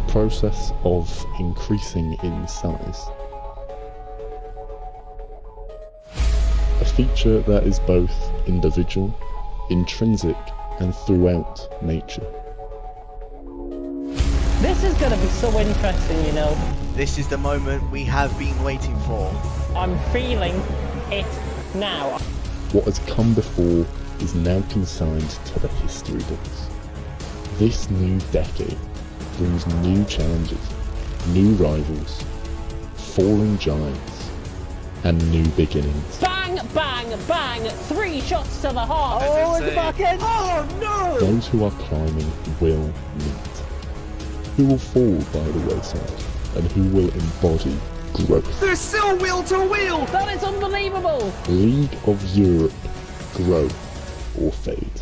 process of increasing in size. A feature that is both individual, intrinsic, and throughout nature. This is going to be so interesting, you know. This is the moment we have been waiting for. I'm feeling it now. What has come before is now consigned to the history books. This new decade brings new challenges, new rivals, falling giants, and new beginnings. Bang, bang, bang! 3 shots to the heart. Oh, at the back end. Oh no! Those who are climbing will meet. Who will fall by the wayside, and who will embody growth. They're still wheel to wheel! That is unbelievable! League of Europe, grow or fade.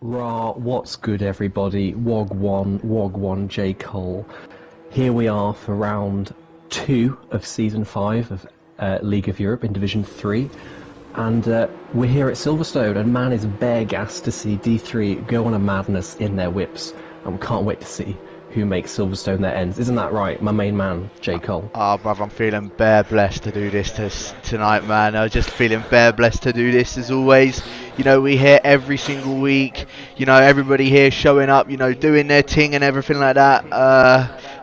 Rah, what's good everybody? Wog1 J. Cole. Here we are for round 2 of Season 5 of League of Europe in Division 3. And we're here at Silverstone, and man is bare gassed to see D3 go on a madness in their whips. And we can't wait to see who makes Silverstone their ends. Isn't that right, my main man, J. Cole? Oh, brother, I'm feeling bare blessed to do this tonight, man. I'm just feeling bare blessed to do this as always. You know, we here every single week. You know, everybody here showing up, you know, doing their thing and everything like that.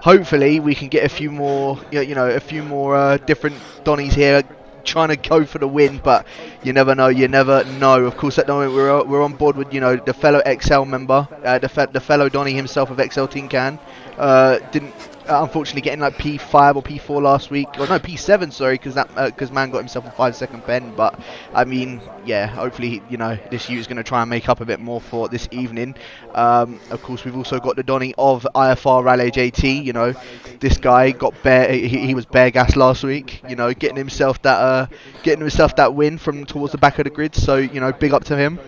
Hopefully, we can get a few more, a few more different Donnies here trying to go for the win, but you never know. Of course, at the moment we're on board with, you know, the fellow XL member, the fellow Donny himself of XL Tin Can. Didn't unfortunately get in like P5 or P4 last week, or no, P7, sorry, because man got himself a 5-second pen. But I mean, yeah, hopefully, you know, this year is going to try and make up a bit more for this evening. Of course, we've also got the Donny of IFR Rally JT. You know, this guy got he was bare gas last week. You know, getting himself that win from towards the back of the grid. So, you know, big up to him.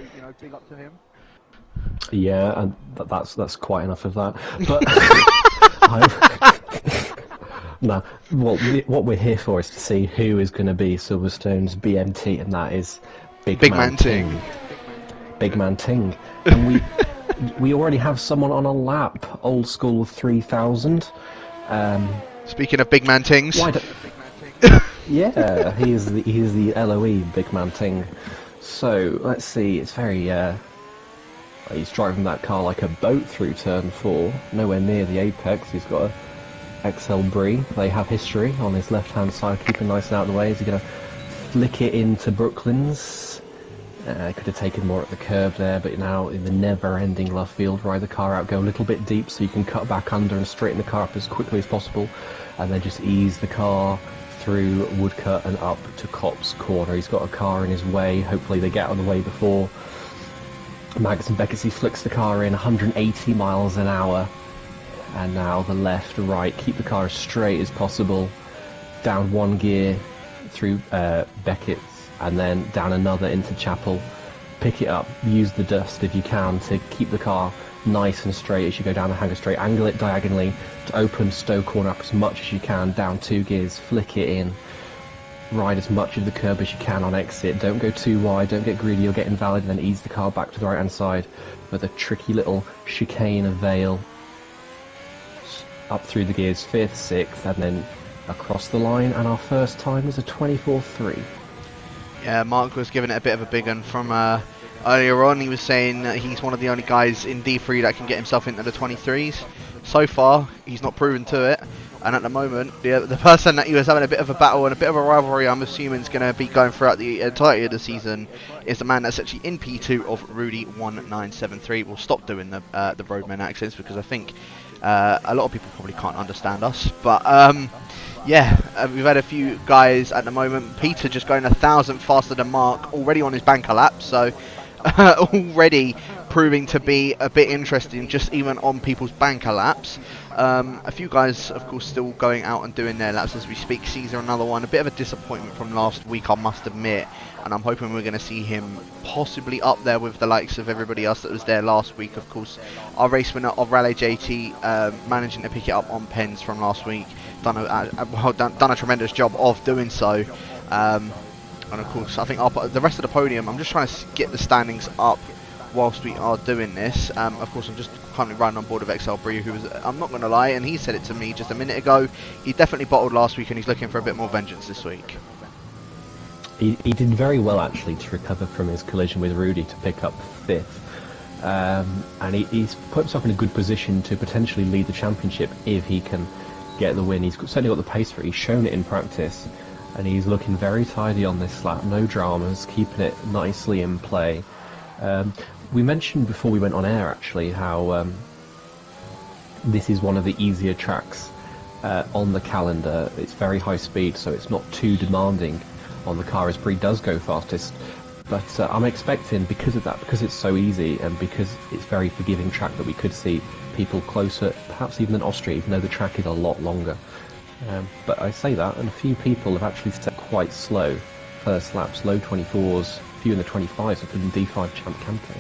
Yeah, and that's quite enough of that. But no, what we're here for is to see who is going to be Silverstone's BMT, and that is Big Man Ting. Big Man Ting. And we already have someone on a lap, old school 3000. Speaking of Big Man Tings. Yeah, he is the LOE Big Man Ting. So let's see, it's very he's driving that car like a boat through turn 4, nowhere near the apex. He's got a XL Brie. They have history on his left hand side, keeping nice and out of the way. Is he going to flick it into Brooklands? Could have taken more at the curb there, but now in the never-ending love field, ride the car out, go a little bit deep so you can cut back under and straighten the car up as quickly as possible, and then just ease the car through Woodcut and up to Copse Corner. He's got a car in his way. Hopefully they get out of the way before Magnussen Becketts. He flicks the car in 180 miles an hour, and now the left, right, keep the car as straight as possible, down 1 gear through Beckett's, and then down another into Chapel. Pick it up, use the dust if you can to keep the car nice and straight as you go down the hanger straight. Angle it diagonally to open Stowe Corner up as much as you can, down 2 gears, flick it in. Ride as much of the curb as you can on exit. Don't go too wide, don't get greedy, you'll get invalid, and then ease the car back to the right hand side with a tricky little chicane of Vale. Up through the gears, 5th, 6th, and then across the line, and our first time is a 24.3. Yeah, Mark was giving it a bit of a big one from earlier on. He was saying that he's one of the only guys in D3 that can get himself into the 23s. So far, he's not proven to it. And at the moment, the person that he was having a bit of a battle and a bit of a rivalry, I'm assuming, is going to be going throughout the entirety of the season, is the man that's actually in P2 of Rudy1973. We'll stop doing the roadman accents because I think a lot of people probably can't understand us. But yeah, we've had a few guys at the moment. Peter just going 1,000 faster than Mark, already on his banker lap. So already proving to be a bit interesting, just even on people's banker laps. A few guys, of course, still going out and doing their laps as we speak. Caesar, another one. A bit of a disappointment from last week, I must admit. And I'm hoping we're going to see him possibly up there with the likes of everybody else that was there last week. Of course, our race winner of Rally JT, managing to pick it up on pens from last week. Done a tremendous job of doing so. And of course, I think the rest of the podium, I'm just trying to get the standings up whilst we are doing this. Of course, I'm just currently riding on board of XL Bree, who was, I'm not going to lie, and he said it to me just a minute ago, he definitely bottled last week and he's looking for a bit more vengeance this week. He did very well actually to recover from his collision with Rudy to pick up 5th. And he's put himself in a good position to potentially lead the championship if he can get the win. He's certainly got the pace for it, he's shown it in practice, and he's looking very tidy on this lap, no dramas, keeping it nicely in play. We mentioned before we went on air actually how this is one of the easier tracks on the calendar. It's very high speed, so it's not too demanding on the car as Bree does go fastest. But I'm expecting, because of that, because it's so easy and because it's very forgiving track, that we could see people closer, perhaps even than Austria, even though the track is a lot longer. But I say that, and a few people have actually set quite slow first laps, low 24s, a few in the 25s, including D5 Champ Campo.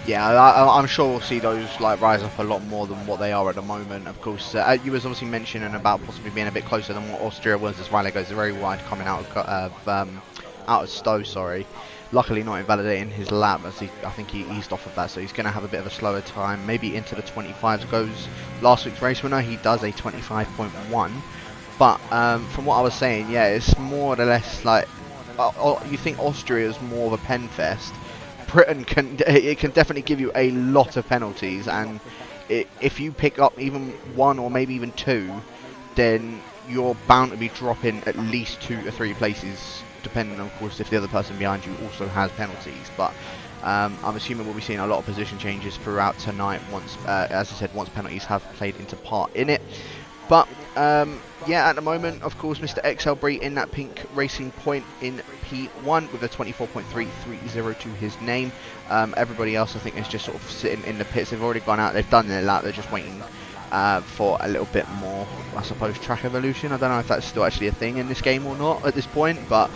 Yeah, I'm sure we'll see those like rise up a lot more than what they are at the moment. Of course, you was obviously mentioning about possibly being a bit closer than what Austria was as well. It goes very wide coming out of Stowe. Sorry, luckily not invalidating his lap, as I think he eased off of that, so he's going to have a bit of a slower time. Maybe into the 25s goes last week's race winner. He does a 25.1, but from what I was saying, yeah, it's more or less like you think Austria is more of a pen fest. Britain can definitely give you a lot of penalties, and if you pick up even one or maybe even two, then you're bound to be dropping at least 2 or 3 places, depending, of course, if the other person behind you also has penalties. But I'm assuming we'll be seeing a lot of position changes throughout tonight once, as I said, once penalties have played into part in it. But yeah, at the moment, of course, Mr. XL Bree in that pink Racing Point in P1 with a 24.330 to his name. Everybody else, I think, is just sort of sitting in the pits. They've already gone out, they've done their lap, they're just waiting for a little bit more, I suppose, track evolution. I don't know if that's still actually a thing in this game or not at this point, but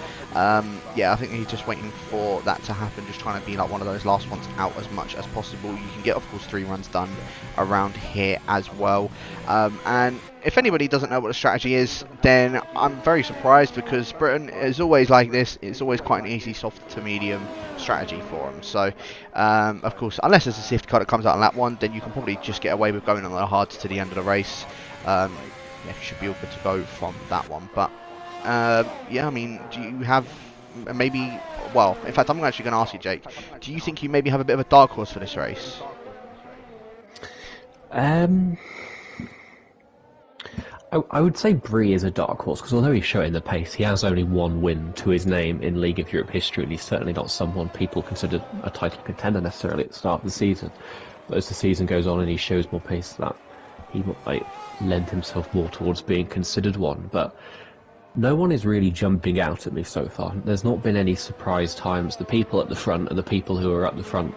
yeah, I think he's just waiting for that to happen, just trying to be like one of those last ones out as much as possible. You can get, of course, 3 runs done around here as well. And if anybody doesn't know what the strategy is, then I'm very surprised, because Britain is always like this. It's always quite an easy soft to medium strategy for them. So, of course, unless there's a safety car that comes out on lap 1, then you can probably just get away with going on the hards to the end of the race. Yeah, you should be all good to go from that one. But, yeah, I mean, do you have maybe... Well, in fact, I'm actually going to ask you, Jake. Do you think you maybe have a bit of a dark horse for this race? I would say Bree is a dark horse, because although he's showing the pace, he has only 1 win to his name in League of Europe history, and he's certainly not someone people consider a title contender necessarily at the start of the season. But as the season goes on and he shows more pace, that he might lend himself more towards being considered one. But no one is really jumping out at me so far. There's not been any surprise times. The people at the front are the people who are at the front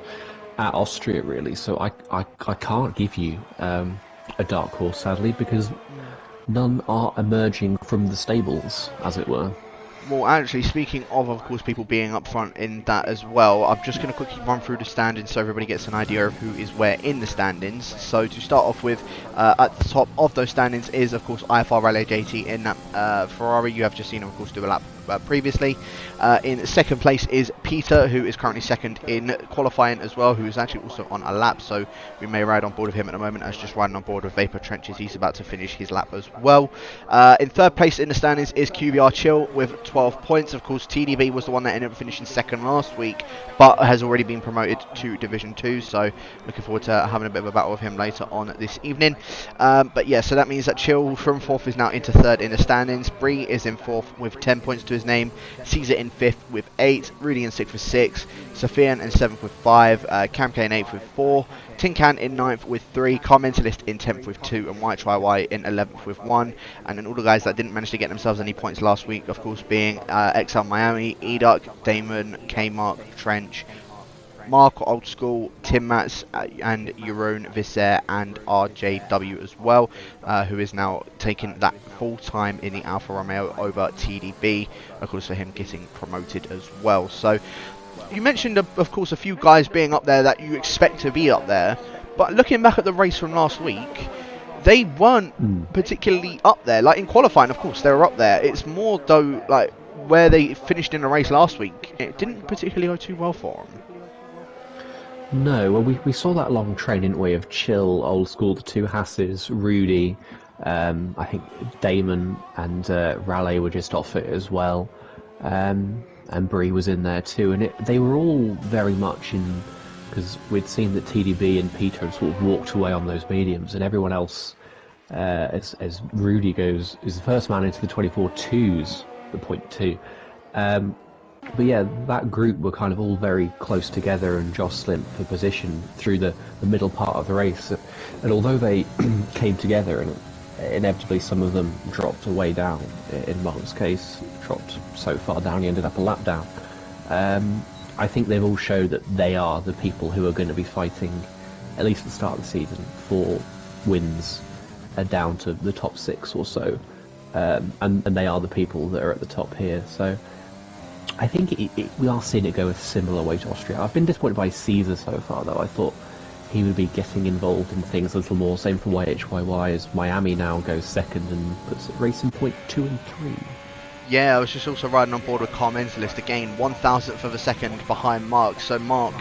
at Austria, really. So I can't give you a dark horse, sadly, because none are emerging from the stables, as it were. Well, actually, speaking of course, people being up front in that as well, I'm just going to quickly run through the standings so everybody gets an idea of who is where in the standings. So to start off with, at the top of those standings is, of course, IFR Rally JT in that Ferrari. You have just seen him, of course, do a lap previously. In second place is Peter, who is currently second in qualifying as well, who is actually also on a lap, so we may ride on board with him at the moment as just riding on board with Vapor Trenches. He's about to finish his lap as well. In third place in the standings is QVR Chill with 12 points. Of course, TDB was the one that ended up finishing second last week, but has already been promoted to Division 2, so looking forward to having a bit of a battle with him later on this evening. But yeah, so that means that Chill from 4th is now into 3rd in the standings. Bree is in 4th with 10 points to his name. Caesar in 5th with 8. Rudy in 6th with 6. Sofian in 7th with 5. Camk in 8th with 4. Tin Can in 9th with 3. Car Mentalist in 10th with 2. And White YY in 11th with 1. And then all the guys that didn't manage to get themselves any points last week, of course, being XL Miami, Educk, Damon, K-Mark, Trench, Mark Old School, Tim Mats, and Jeroen Visser, and RJW as well, who is now taking that full time in the Alfa Romeo over TDB, of course, for him getting promoted as well. So you mentioned, of course, a few guys being up there that you expect to be up there, but looking back at the race from last week, they weren't particularly up there. Like in qualifying, of course, they were up there. It's more though, like where they finished in the race last week, it didn't particularly go too well for them. No, well, we saw that long train, didn't we, of Chill, Old School, the two Hasses, Rudy, I think Damon and Raleigh were just off it as well, and Bree was in there too, and they were all very much in, because we'd seen that TDB and Peter had sort of walked away on those mediums, and everyone else, as Rudy goes, is the first man into the 24.2s, the 0.2. But yeah, that group were kind of all very close together and jostling for position through the middle part of the race. And although they came together, and inevitably some of them dropped way down, in Mark's case, dropped so far down he ended up a lap down. I think they've all showed that they are the people who are going to be fighting, at least at the start of the season, for wins down to the top 6 or so. And they are the people that are at the top here. So I think we are seeing it go a similar way to Austria. I've been disappointed by Caesar so far, though. I thought he would be getting involved in things a little more. Same for YHYY, as Miami now goes second and puts it racing point 2 and 3. Yeah, I was just also riding on board with Car Mentalist again, 1,000th of a second behind Mark. So Mark,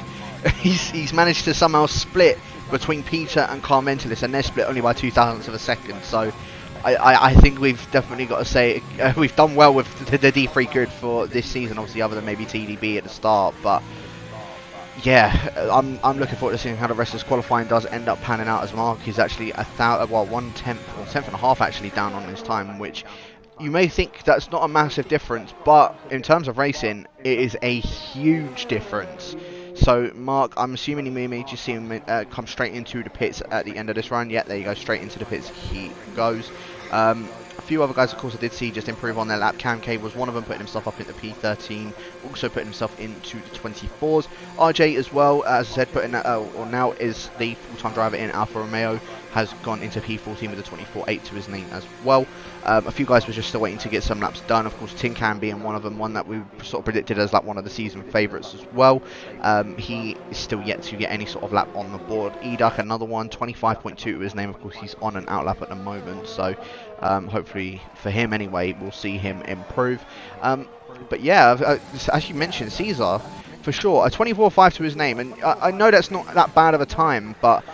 he's managed to somehow split between Peter and Car Mentalist, and they're split only by 2,000ths of a second. So I think we've definitely got to say we've done well with the D3 grid for this season, obviously other than maybe TDB at the start. But yeah, I'm looking forward to seeing how the rest of this qualifying does end up panning out, as Mark is actually 1/10 or 10th and a half actually down on his time, which you may think that's not a massive difference, but in terms of racing, it is a huge difference. So Mark, I'm assuming you may just see him come straight into the pits at the end of this run. Yeah, there you go, straight into the pits he goes. A few other guys, of course, I did see just improve on their lap. Cam K was one of them, putting himself up into P13, also putting himself into the 24s. RJ as well, as I said, or now is the full-time driver in Alfa Romeo, has gone into P14 with a 24.8 to his name as well. A few guys were just still waiting to get some laps done. Of course, Tin Can being one of them, one that we sort of predicted as like one of the season favourites as well. He is still yet to get any sort of lap on the board. Eduk, another one, 25.2 to his name. Of course, he's on an out lap at the moment, so hopefully for him anyway, we'll see him improve. But yeah, as you mentioned, Caesar, for sure, a 24.5 to his name, and I know that's not that bad of a time, but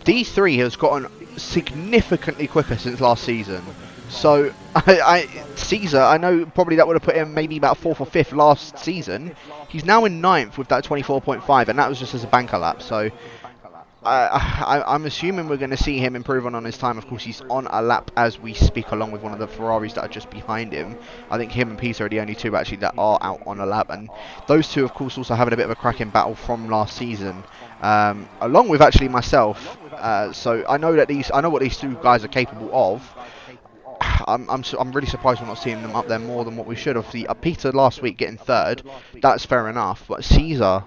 D3 has gotten significantly quicker since last season. So Caesar, I know probably that would have put him maybe about 4th or 5th last season. He's now in 9th with that 24.5, and that was just as a banker lap. So I'm assuming we're going to see him improve on his time. Of course, he's on a lap as we speak, along with one of the Ferraris that are just behind him. I think him and Peter are the only two actually that are out on a lap, and those two, of course, also having a bit of a cracking battle from last season, along with actually myself. So I know what these two guys are capable of. I'm really surprised we're not seeing them up there more than what we should have. Peter last week getting 3rd, that's fair enough, but Caesar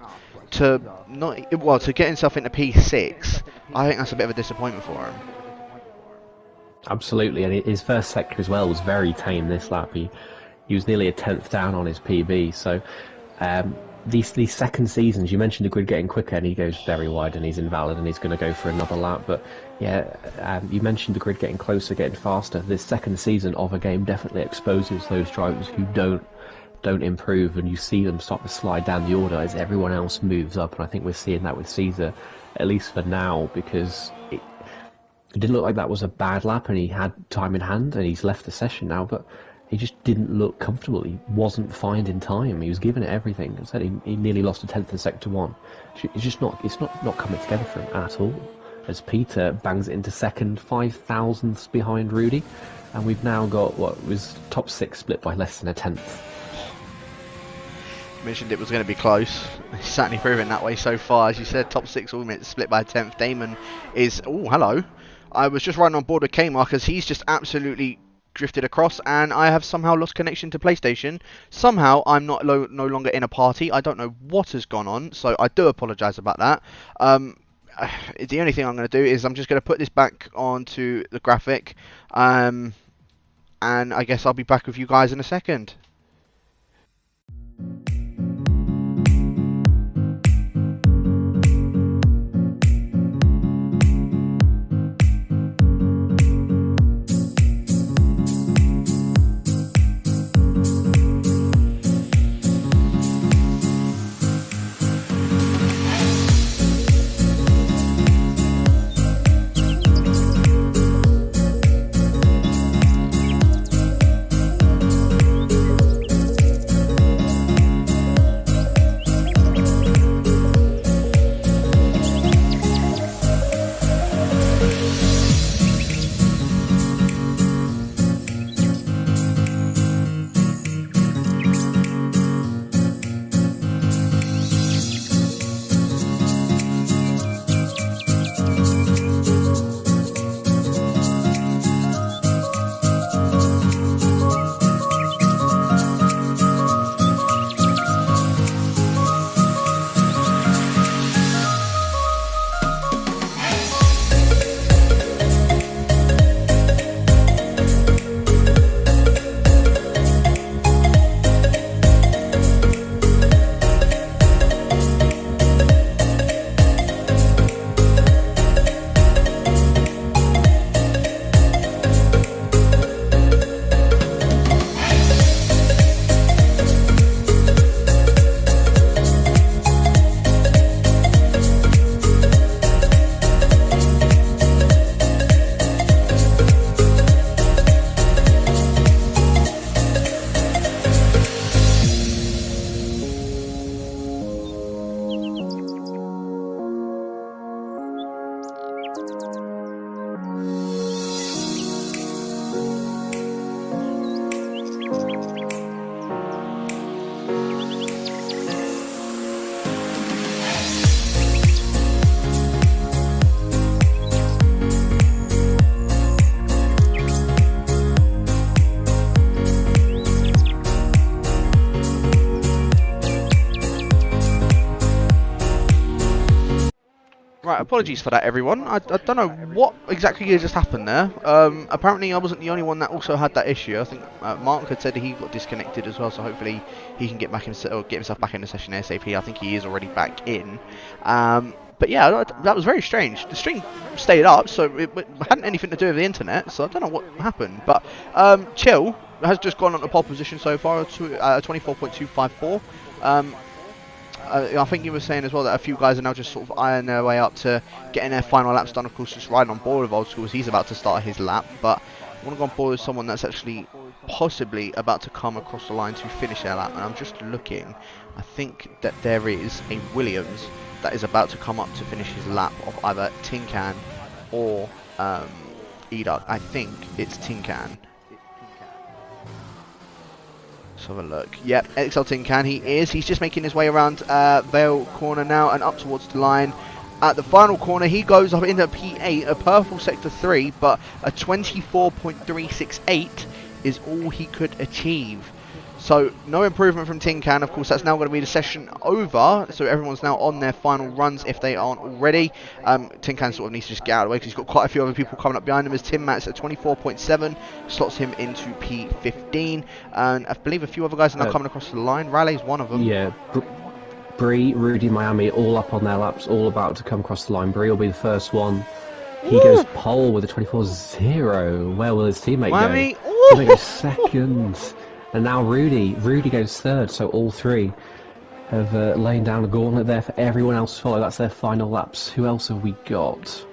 to get himself into P6, I think that's a bit of a disappointment for him. Absolutely, and his first sector as well was very tame this lap. He was nearly a 10th down on his PB. So these second seasons, you mentioned the grid getting quicker, and he goes very wide, and he's invalid, and he's going to go for another lap. But yeah, you mentioned the grid getting closer, getting faster. This second season of a game definitely exposes those drivers who don't improve, and you see them start to slide down the order as everyone else moves up. And I think we're seeing that with Caesar, at least for now, because it didn't look like that was a bad lap, and he had time in hand, and he's left the session now, but he just didn't look comfortable. He wasn't finding time. He was giving it everything. I said he nearly lost a 10th in sector 1. It's not coming together for him at all, as Peter bangs it into second, 5,000ths behind Rudy, and we've now got what was top 6 split by less than a 10th. Mentioned it was going to be close. It's certainly proven that way so far. As you said, top 6 all minutes split by a 10th. Damon is... Oh, hello. I was just riding on board with K-Mark as he's just absolutely drifted across, and I have somehow lost connection to PlayStation. Somehow I'm no longer in a party. I don't know what has gone on, so I do apologise about that. The only thing I'm going to do is I'm just going to put this back onto the graphic, and I guess I'll be back with you guys in a second. Right, apologies for that, everyone. I don't know what exactly just happened there. Apparently, I wasn't the only one that also had that issue. I think Mark had said he got disconnected as well, so hopefully he can get himself back in the session ASAP. I think he is already back in. But yeah, that was very strange. The string stayed up, so it hadn't anything to do with the internet, so I don't know what happened. But Chill has just gone on to pole position so far, to 24.254. I think you were saying as well that a few guys are now just sort of eyeing their way up to getting their final laps done. Of course, just riding on board with Old School as he's about to start his lap. But I want to go on board with someone that's actually possibly about to come across the line to finish their lap. And I'm just looking. I think that there is a Williams that is about to come up to finish his lap of either Tin Can or E-Duck. I think it's Tin Can. Let's have a look. Yep, XL Tin Can, he's just making his way around Vale Corner now and up towards the line. At the final corner, he goes up into P8, a purple sector 3, but a 24.368 is all he could achieve. So, no improvement from Tin Can. Of course, that's now going to be the session over. So, everyone's now on their final runs if they aren't already. Tin Can sort of needs to just get out of the way because he's got quite a few other people coming up behind him. As Tim Mats at 24.7 slots him into P15. And I believe a few other guys are now coming across the line. Riley's one of them. Yeah. Bree, Rudy, Miami, all up on their laps, all about to come across the line. Bree will be the first one. He goes pole with a 24.0. Where will his teammate Miami. go? Teammate goes second. And now Rudy goes third, so all three have laid down a gauntlet there for everyone else to follow. That's their final laps. Who else have we got?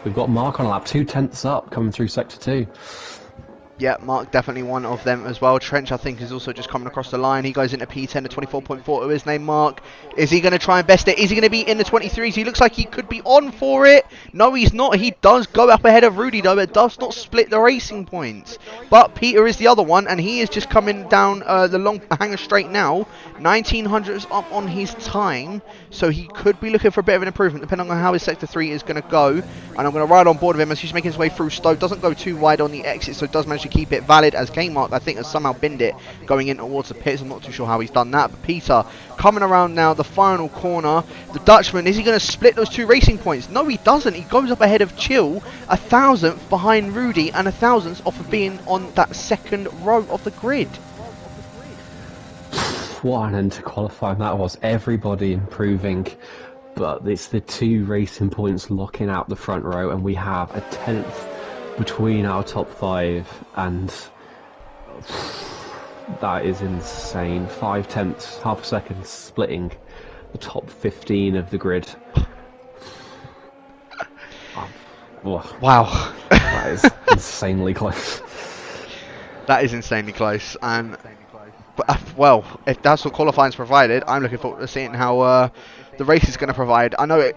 We've got Mark on a lap, 2/10 up, coming through Sector 2. Yeah, Mark definitely one of them as well. Trench, I think, is also just coming across the line. He goes into P10 at 24.4 to his name, Mark. Is he going to try and best it? Is he going to be in the 23s? He looks like he could be on for it. No, he's not. He does go up ahead of Rudy, though, but does not split the racing points. But Peter is the other one, and he is just coming down the long hanger straight now. 1900s up on his time, so he could be looking for a bit of an improvement, depending on how his Sector 3 is going to go. And I'm going to ride on board with him as he's making his way through Stowe. Doesn't go too wide on the exit, so does manage to keep it valid, as K-Mark, I think, has somehow binned it going in towards the pits. I'm not too sure how he's done that. But Peter coming around now, the final corner. The Dutchman, is he going to split those two racing points? No, he doesn't. He goes up ahead of Chill, 1,000th behind Rudy, and 1,000th off of being on that second row of the grid. What an end to qualifying that was. Everybody improving, but it's the two racing points locking out the front row, and we have a 10th between our top 5, and that is insane. 5/10, half a second splitting the top 15 of the grid. Wow. That is insanely close. That is insanely close. And well, if that's what qualifying's provided, I'm looking forward to seeing how the race is going to provide. I know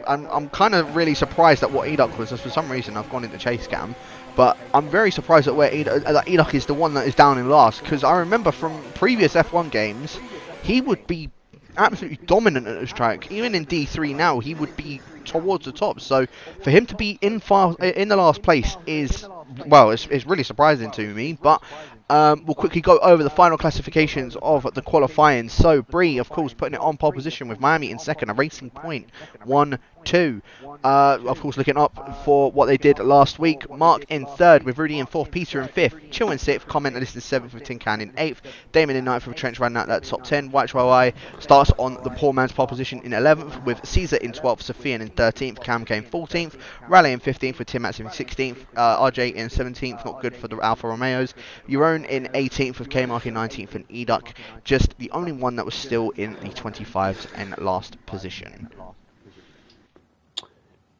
I'm kind of really surprised at what E-Duck was. For some reason, I've gone into chase cam, but I'm very surprised at where E-Duck is the one that is down in last, because I remember from previous F1 games, he would be absolutely dominant at this track. Even in D3 now, he would be towards the top. So for him to be in the last place is, well, it's really surprising to me. But we'll quickly go over the final classifications of the qualifying. So Bree, of course, putting it on pole position with Miami in second, a racing point 1-2. Of course, looking up for what they did last week. Mark in third with Rudy in fourth, Peter in fifth, Chill in sixth, Commentalist in seventh with Tin Can in eighth, Damon in ninth with Trench running out that top 10. White Chihuahua starts on the poor man's pole position in 11th with Caesar in 12th, Sofian in 13th, Cam came 14th, Raleigh in 15th with Tim Mats in 16th, RJ in 17th, not good for the Alfa Romeos, Euron in 18th with K-Mark in 19th, and E-Duck just the only one that was still in the 25s and last position.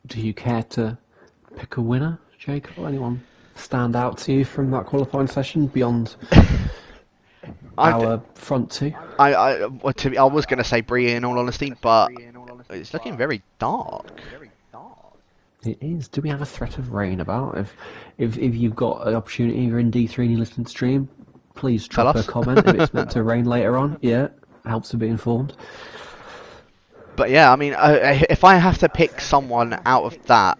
Do you care to pick a winner, Jacob? Or anyone stand out to you from that qualifying session beyond our front two? I was going to say Bree in all honesty, but it's looking very dark. It is. Do we have a threat of rain about? If you've got an opportunity, you're in D3 and you listen to stream, please drop a comment if it's meant to rain later on. Yeah, helps to be informed. But yeah, I mean, if I have to pick someone out of that,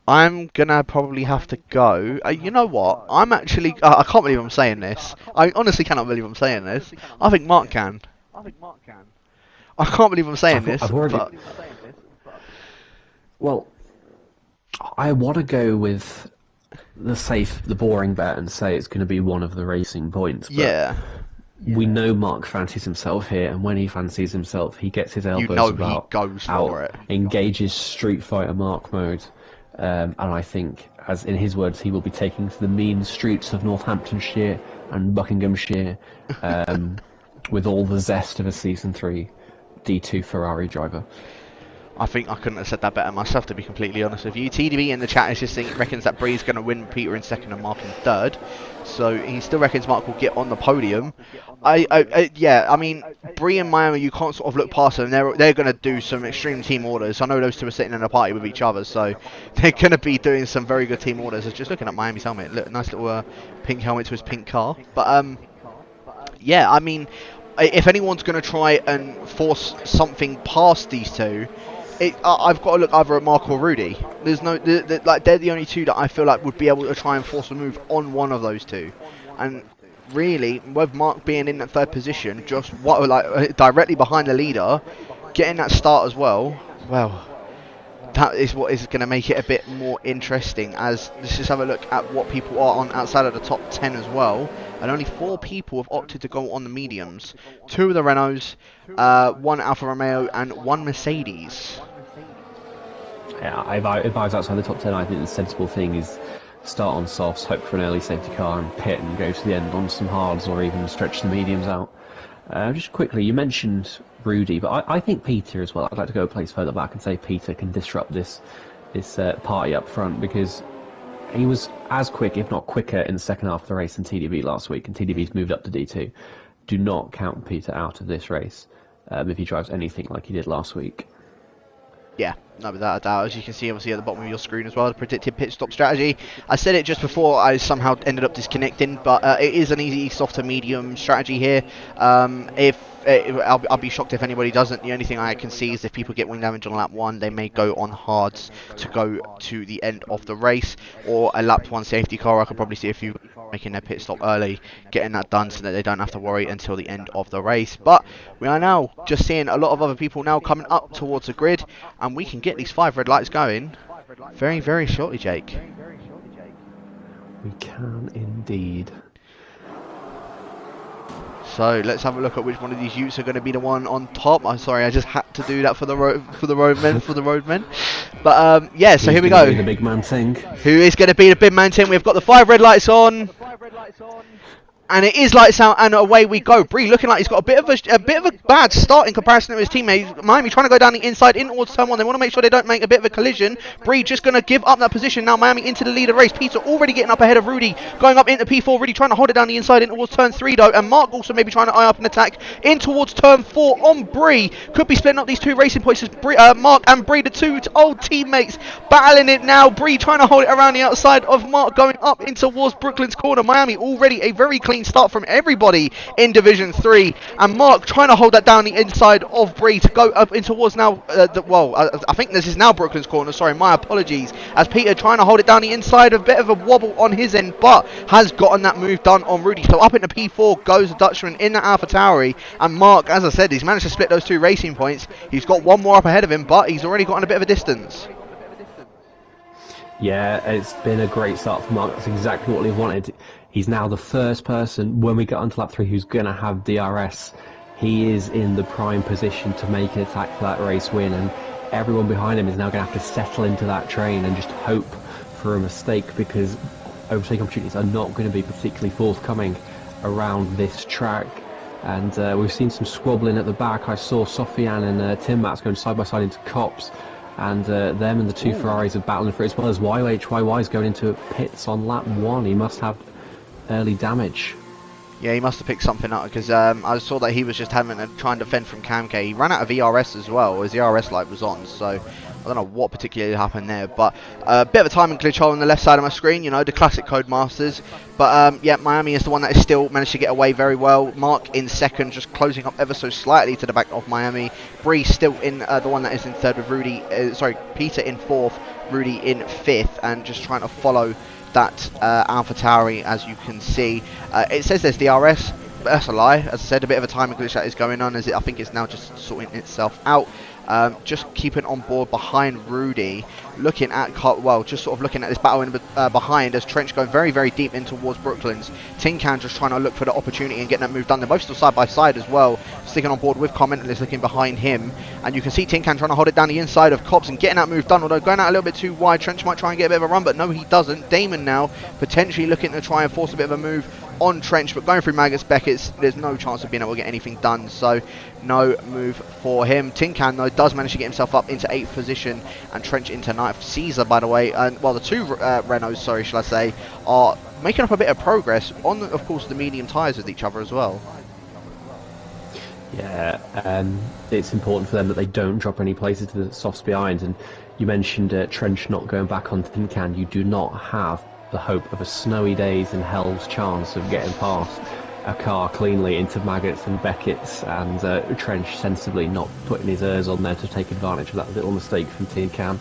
I'm gonna probably have to go. You know what? I'm actually. I can't believe I'm saying this. I honestly cannot believe I'm saying this. I think Mark can. I can't believe I'm saying this, I've already. but Well, I want to go with the boring bet and say it's going to be one of the Racing Points. But yeah, we know Mark fancies himself here, and when he fancies himself, he gets his elbows know he about, goes for out, it. engages Street Fighter Mark mode, and I think, as in his words, he will be taking to the mean streets of Northamptonshire and Buckinghamshire with all the zest of a Season 3 D2 Ferrari driver. I think I couldn't have said that better myself, to be completely honest with you. TDB in the chat is just reckons that Bree's going to win, Peter in second and Mark in third. So he still reckons Mark will get on the podium. Yeah, I mean, Bree and Miami, you can't sort of look past them. They're going to do some extreme team orders. I know those two are sitting in a party with each other, so they're going to be doing some very good team orders. I was just looking at Miami's helmet. Look, nice little pink helmet to his pink car. But yeah, I mean, if anyone's going to try and force something past these two, I've got to look either at Mark or Rudy. There's no, like they're the only two that I feel like would be able to try and force a move on one of those two. And really, with Mark being in that third position, just directly behind the leader, getting that start as well. Well, that is what is going to make it a bit more interesting. As let's just have a look at what people are on outside of the top 10 as well. And only 4 people have opted to go on the mediums. 2 of the Renaults, 1 Alfa Romeo, and 1 Mercedes. Yeah, if I was outside the top 10, I think the sensible thing is start on softs, hope for an early safety car, and pit and go to the end on some hards, or even stretch the mediums out. Just quickly, you mentioned Rudy, but I think Peter as well. I'd like to go a place further back and say Peter can disrupt this party up front, because he was as quick, if not quicker, in the second half of the race than TDB last week, and TDB's moved up to D2. Do not count Peter out of this race if he drives anything like he did last week. Yeah, no, without a doubt. As you can see, obviously, at the bottom of your screen as well, the predicted pit stop strategy. I said it just before I somehow ended up disconnecting, but it is an easy soft to medium strategy here. I'll be shocked if anybody doesn't. The only thing I can see is if people get wing damage on lap 1, they may go on hards to go to the end of the race, or a lap 1 safety car. I could probably see a few making their pit stop early, getting that done so that they don't have to worry until the end of the race. But we are now just seeing a lot of other people now coming up towards the grid, and we can get these 5 red lights going very, very shortly, Jake. We can indeed. So let's have a look at which one of these utes are going to be the one on top. I'm sorry, I just had to do that for the roadmen. But yeah, so here we go. The big man thing. Who is going to be the big man thing? We've got the 5 red lights on. And it is lights out, and away we go. Bree looking like he's got a bit of a bad start in comparison to his teammate. Miami trying to go down the inside in towards turn 1. They want to make sure they don't make a bit of a collision. Bree just going to give up that position. Now Miami into the leader race. Peter already getting up ahead of Rudy, going up into P4. Rudy trying to hold it down the inside in towards turn 3 though. And Mark also maybe trying to eye up an attack in towards turn 4 on Bree. Could be splitting up these 2 racing points as Mark and Bree, the 2 old teammates, battling it now. Bree trying to hold it around the outside of Mark, going up in towards Brooklyn's corner. Miami already a very clean start from everybody in Division 3, and Mark trying to hold that down the inside of Bree to go up in towards now, I think this is now Brooklyn's corner, sorry, my apologies, as Peter trying to hold it down the inside, a bit of a wobble on his end, but has gotten that move done on Rudy. So up into P4 goes the Dutchman in the AlphaTauri, and Mark, as I said, he's managed to split those 2 racing points. He's got 1 more up ahead of him, but he's already gotten a bit of a distance. Yeah, it's been a great start for Mark. That's exactly what he wanted. He's now the first person, when we get onto lap 3, who's going to have DRS. He is in the prime position to make an attack for that race win, and everyone behind him is now going to have to settle into that train and just hope for a mistake, because overtaking opportunities are not going to be particularly forthcoming around this track. And we've seen some squabbling at the back. I saw Sofiane and Tim Mats going side by side into Cops, and them and the 2 Ferraris are battling for it, as well as YHYY is going into pits on lap 1. He must have early damage. Yeah, he must have picked something up, because I saw that he was just having to try and defend from Camk. He ran out of ERS as well. His ERS light was on, so I don't know what particularly happened there. But a bit of a timing glitch hole on the left side of my screen, you know, the classic Codemasters. But yeah, Miami is the one that is still managed to get away very well. Mark in second, just closing up ever so slightly to the back of Miami. Bree still in the one that is in third with Rudy, Peter in 4th, Rudy in 5th, and just trying to follow that AlphaTauri, as you can see. It says there's DRS, that's a lie. As I said, a bit of a timing glitch that is going on. I think it's now just sorting itself out. Just keeping on board behind Rudy, looking at just sort of looking at this battle in behind as Trench going very, very deep in towards Brooklands. Tin Can just trying to look for the opportunity and getting that move done. They're both still side by side as well, sticking on board with Commentalist looking behind him, and you can see Tin Can trying to hold it down the inside of Cobbs and getting that move done, although going out a little bit too wide. Trench might try and get a bit of a run, but no, he doesn't. Damon now potentially looking to try and force a bit of a move on Trench, but going through Magus Beckett, there's no chance of being able to get anything done, so no move for him. Tin Can though does manage to get himself up into 8th position, and Trench into 9th. Caesar, by the way, and well, the two Renaults, sorry, shall I say, are making up a bit of progress on, of course, the medium tyres with each other as well. Yeah, it's important for them that they don't drop any places to the softs behind, and you mentioned Trench not going back on Tin Can. You do not have the hope of a snowy days and hell's chance of getting past a car cleanly into Maggots and Beckett's, and Trench sensibly not putting his ears on there to take advantage of that little mistake from Tin Can.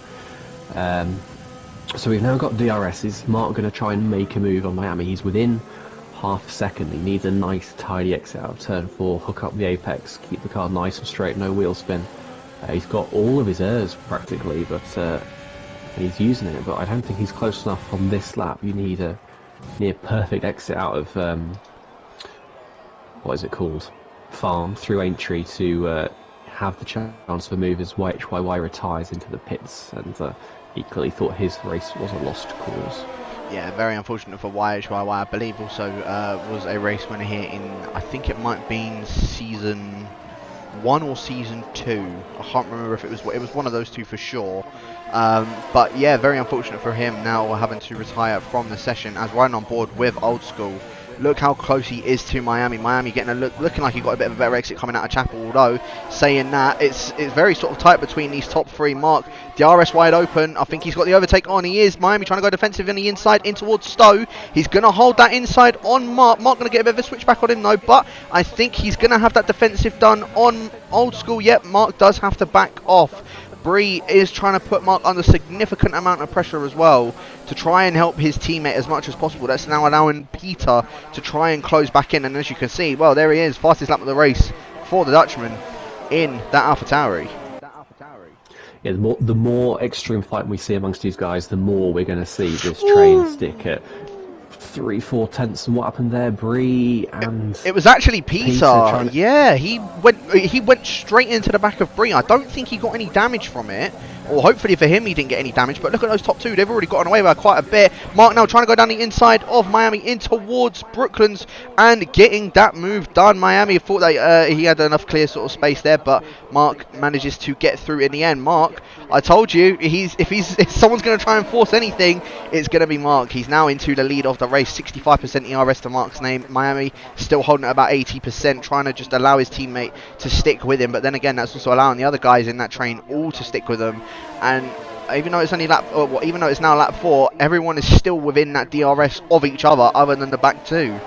So we've now got DRS. Is Mark going to try and make a move on Miami? He's within half a second. He needs a nice tidy exit out of turn 4, hook up the apex, keep the car nice and straight, no wheel spin. He's got all of his airs practically, but he's using it, but I don't think he's close enough on this lap. You need a near perfect exit out of what is it called, farm through Aintree to have the chance for move as YHYY retires into the pits, and equally thought his race was a lost cause. Yeah, very unfortunate for YHYY. I believe also was a race winner here in, I think it might have been season 1 or season 2. I can't remember if it was one of those two for sure. But yeah, very unfortunate for him now having to retire from the session, as riding on board with Old School. Look how close he is to Miami. Miami getting a looking like he got a bit of a better exit coming out of Chapel, although saying that it's very sort of tight between these top 3. Mark, DRS wide open. I think he's got the overtake on. He is. Miami trying to go defensive in the inside in towards Stowe. He's going to hold that inside on Mark. Mark going to get a bit of a switch back on him though, but I think he's going to have that defensive done on Old School. Yep, Mark does have to back off. Bree is trying to put Mark under significant amount of pressure as well to try and help his teammate as much as possible. That's now allowing Peter to try and close back in, and as you can see, well, there he is, fastest lap of the race for the Dutchman in that AlphaTauri. Yeah, the more extreme fight we see amongst these guys, the more we're going to see this train stick at 3-4 tenths. And what happened there, Bree and it was actually Peter. Yeah, he went straight into the back of Bree. I don't think he got any damage from it, or hopefully for him he didn't get any damage, but look at those top 2, they've already gotten away by quite a bit. Mark now trying to go down the inside of Miami in towards Brooklands and getting that move done. Miami thought that he had enough clear sort of space there, but Mark manages to get through in the end. Mark, I told you, if someone's going to try and force anything, it's going to be Mark. He's now into the lead of the race, 65% ERS to Mark's name. Miami still holding at about 80%, trying to just allow his teammate to stick with him, but then again that's also allowing the other guys in that train all to stick with him. And even though it's only even though it's now lap 4, everyone is still within that DRS of each other than the back 2.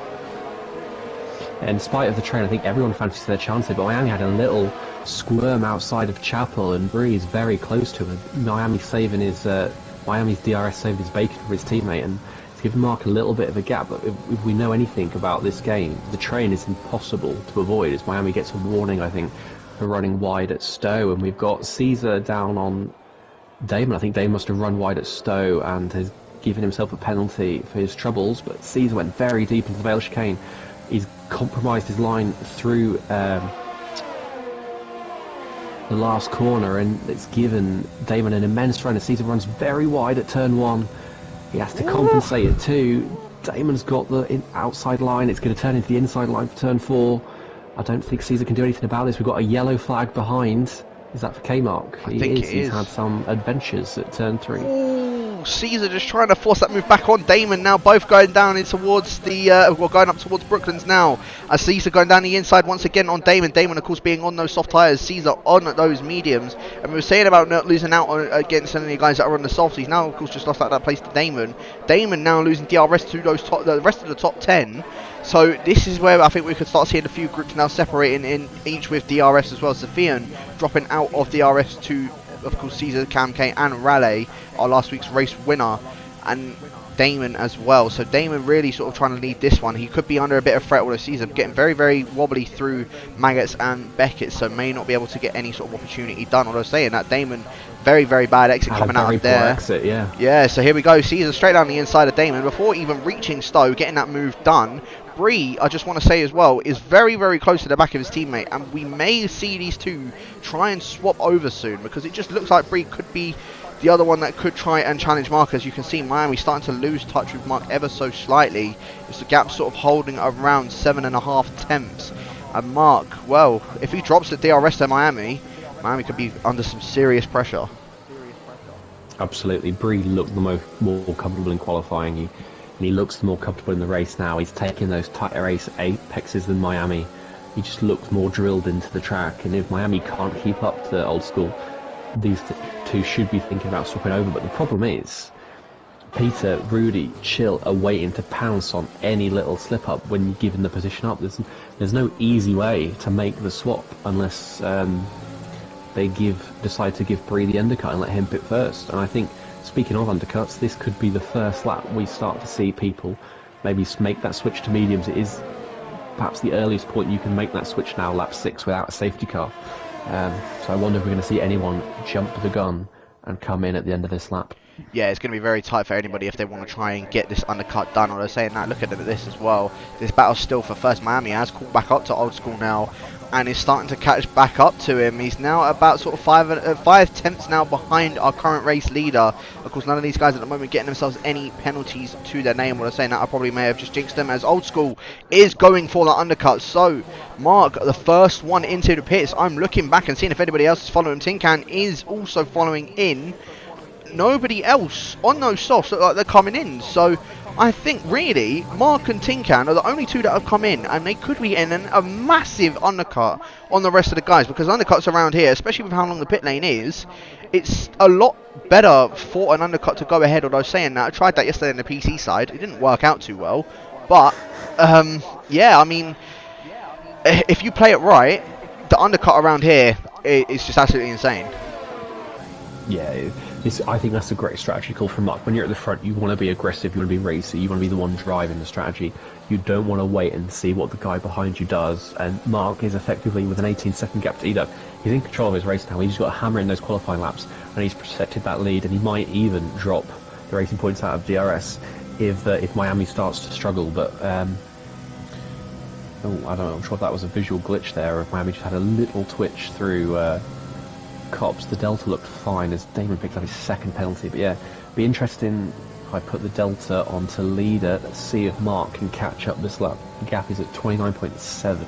In spite of the train, I think everyone fancies their chances, but Miami had a little squirm outside of Chapel, and Bree is very close to him. Miami's DRS saved his bacon for his teammate, and it's given Mark a little bit of a gap. But if we know anything about this game, the train is impossible to avoid, as Miami gets a warning, I think, for running wide at Stowe, and we've got Caesar down on Damon. I think Damon must have run wide at Stowe and has given himself a penalty for his troubles, but Caesar went very deep into the Vale chicane. He's compromised his line through the last corner, and it's given Damon an immense run. Caesar runs very wide at turn 1. He has to compensate it too. Damon's got the outside line. It's going to turn into the inside line for turn 4. I don't think Caesar can do anything about this. We've got a yellow flag behind. Is that for K-Mark? I think it is. He's had some adventures at turn 3. Ooh, Caesar just trying to force that move back on Damon now, both going down in towards the, going up towards Brooklands now. As Caesar going down the inside once again on Damon. Damon, of course, being on those soft tyres, Caesar on those mediums. And we were saying about not losing out against any of the guys that are on the softs. He's now, of course, just lost out that place to Damon. Damon now losing DRS to the rest of the top 10. So this is where I think we could start seeing a few groups now separating in each with DRS as well. Sofian dropping out of DRS to, of course, Caesar, Cam K and Raleigh, our last week's race winner. And Damon as well. So Damon really sort of trying to lead this one. He could be under a bit of threat all the season, getting very, very wobbly through Maggots and Beckett, so may not be able to get any sort of opportunity done. Although saying that, Damon, very, very bad exit Had coming a out very of poor there. exit, yeah. Yeah, so here we go. Caesar straight down the inside of Damon before even reaching Stowe, getting that move done. Bree, I just want to say as well, is very, very close to the back of his teammate, and we may see these two try and swap over soon, because it just looks like Bree could be the other one that could try and challenge Mark. As you can see, Miami starting to lose touch with Mark ever so slightly. It's the gap sort of holding around 7.5 tenths. And Mark, well, if he drops the DRS to Miami, Miami could be under some serious pressure. Absolutely. Bree looked the more comfortable in qualifying. And he looks the more comfortable in the race now. He's taking those tighter race apexes than Miami. He just looks more drilled into the track. And if Miami can't keep up to Old School, these two should be thinking about swapping over. But the problem is, Peter, Rudy, Chill are waiting to pounce on any little slip up when you're given the position up. There's no easy way to make the swap unless they decide to give Bree the undercut and let him pit first. And I think, speaking of undercuts, this could be the first lap we start to see people maybe make that switch to mediums. It is perhaps the earliest point you can make that switch now, lap 6, without a safety car. So I wonder if we're going to see anyone jump the gun and come in at the end of this lap. Yeah, it's going to be very tight for anybody if they want to try and get this undercut done. Or they're saying that, look at this as well. This battle's still for first. Miami has called back up to Old School now, and is starting to catch back up to him. He's now about sort of 5 tenths now behind our current race leader. Of course, none of these guys at the moment getting themselves any penalties to their name. What I'm saying that I probably may have just jinxed them, as Old School is going for the undercut. So Mark, the first one into the pits. I'm looking back and seeing if anybody else is following. Tin Can is also following in. Nobody else on those softs look like they're coming in, so I think really Mark and Tin Can are the only two that have come in, and they could be in a massive undercut on the rest of the guys, because undercuts around here, especially with how long the pit lane is, it's a lot better for an undercut to go ahead. Although saying that, I tried that yesterday on the PC side, it didn't work out too well, but yeah, I mean, if you play it right, the undercut around here is just absolutely insane. Yeah, I think that's a great strategy call from Mark. When you're at the front, you want to be aggressive, you want to be racy, you want to be the one driving the strategy. You don't want to wait and see what the guy behind you does. And Mark is effectively, with an 18-second gap to Eduk, he's in control of his race now. He's just got to hammer in those qualifying laps, and he's protected that lead. And he might even drop the racing points out of DRS if Miami starts to struggle. But I don't know. I'm sure if that was a visual glitch there, or if Miami just had a little twitch through. Cops. The Delta looked fine as Damon picked up his second penalty, but yeah, be interesting if I put the Delta onto leader. Let's see if Mark can catch up this lap. The gap is at 29.7.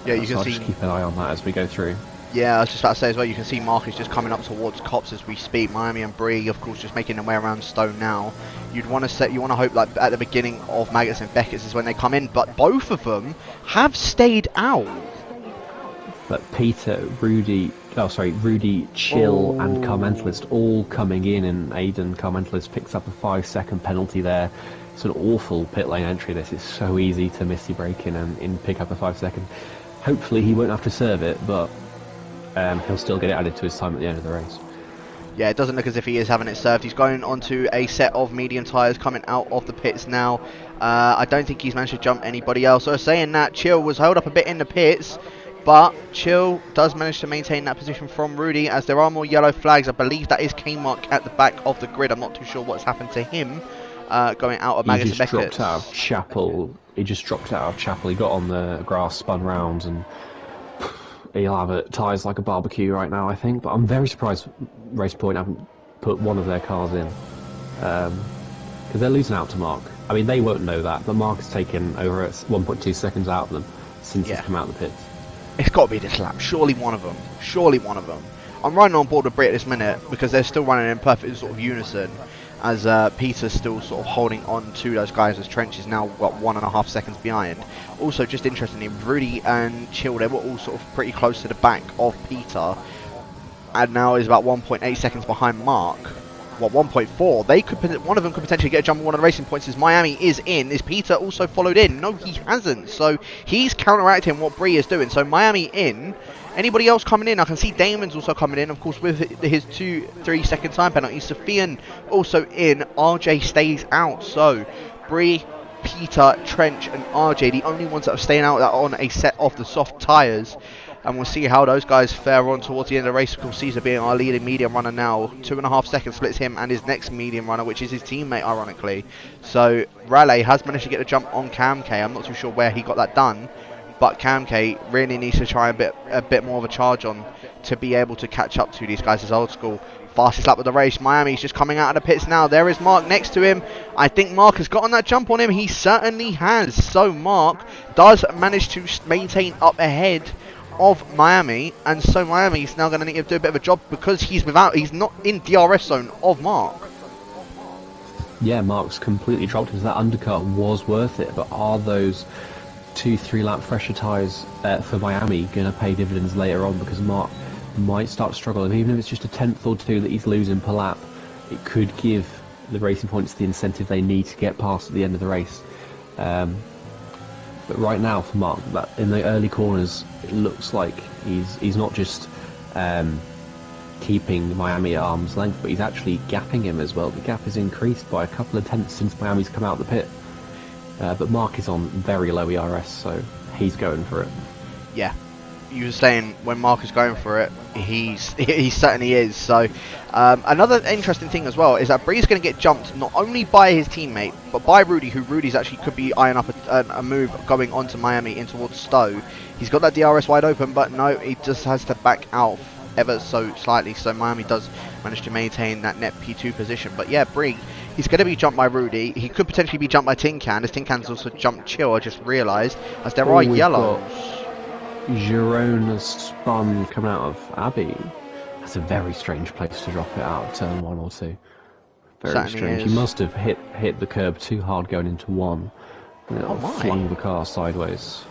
Yeah, you so can I'll see. just keep an eye on that as we go through. Yeah, I was just about to say as well, you can see Mark is just coming up towards Cops as we speak. Miami and Bree, of course, just making their way around Stone now. You want to hope like at the beginning of Maggots and Beckett's is when they come in, but both of them have stayed out. But Peter, Rudy, Chill, and Carmentalist all coming in, and Aiden Carmentalist picks up a 5-second penalty there. It's an awful pit lane entry. This is so easy to miss your break in and pick up a 5-second. Hopefully he won't have to serve it, but he'll still get it added to his time at the end of the race. Yeah, it doesn't look as if he is having it served. He's going onto a set of medium tyres coming out of the pits now. I don't think he's managed to jump anybody else. So saying that, Chill was held up a bit in the pits, but Chill does manage to maintain that position from Rudy, as there are more yellow flags. I believe that is K-Mark at the back of the grid. I'm not too sure what's happened to him going out of Maggots and Beckett. He just dropped out of Chapel. He got on the grass, spun round, and he'll have it tyres like a barbecue right now, I think. But I'm very surprised Race Point haven't put one of their cars in, because they're losing out to Mark. I mean, they won't know that, but Mark has taken over 1.2 seconds out of them since he's come out of the pits. It's got to be this lap. Surely one of them. I'm running on board with Brit at this minute, because they're still running in perfect sort of unison, as Peter's still sort of holding on to those guys, as Trench is now got 1.5 seconds behind. Also, just interestingly, Rudy and Chill, they were all sort of pretty close to the back of Peter, and now is about 1.8 seconds behind Mark. 1.4. They could, one of them could potentially get a jump on one of the racing points. As Miami is in, is Peter also followed in? No, he hasn't. So he's counteracting what Bree is doing. So Miami in. Anybody else coming in? I can see Damon's also coming in, of course, with his 2-3 second time penalty. Sofian also in. RJ stays out. So Bree, Peter, Trench, and RJ, the only ones that are staying out that are on a set of the soft tyres. And we'll see how those guys fare on towards the end of the race. Of course, Caesar being our leading medium runner now. 2.5 seconds splits him and his next medium runner, which is his teammate, ironically. So Raleigh has managed to get a jump on Cam K. I'm not too sure where he got that done. But Cam K really needs to try a bit more of a charge on to be able to catch up to these guys as old school. Fastest lap of the race. Miami's just coming out of the pits now. There is Mark next to him. I think Mark has gotten that jump on him. He certainly has. So Mark does manage to maintain up ahead of Miami, and so Miami's now going to need to do a bit of a job because he's not in DRS zone of Mark. Yeah, Mark's completely dropped him. That undercut was worth it, but are those 2-3 lap fresher tyres for Miami going to pay dividends later on? Because Mark might start to struggle, and even if it's just a tenth or two that he's losing per lap, it could give the Racing Points the incentive they need to get past at the end of the race. But right now for Mark, that in the early corners, it looks like he's not just keeping Miami at arm's length, but he's actually gapping him as well. The gap has increased by a couple of tenths since Miami's come out of the pit. But Mark is on very low ERS, so he's going for it. Yeah, you were saying when Mark is going for it, he certainly is. So another interesting thing as well is that Bree's going to get jumped not only by his teammate, but by Rudy, who Rudy's actually could be eyeing up a move going on to Miami in towards Stowe. He's got that DRS wide open, but no, he just has to back out ever so slightly. So Miami does manage to maintain that net P2 position. But yeah, Bree, he's going to be jumped by Rudy. He could potentially be jumped by Tin Can, as Tin Can's also jumped Chill, I just realised, as there are yellows. Girona spun coming out of Abbey. That's a very strange place to drop it out of turn 1 or 2. Very Certainly strange. is. He must have hit the curb too hard going into 1. Flung the car sideways.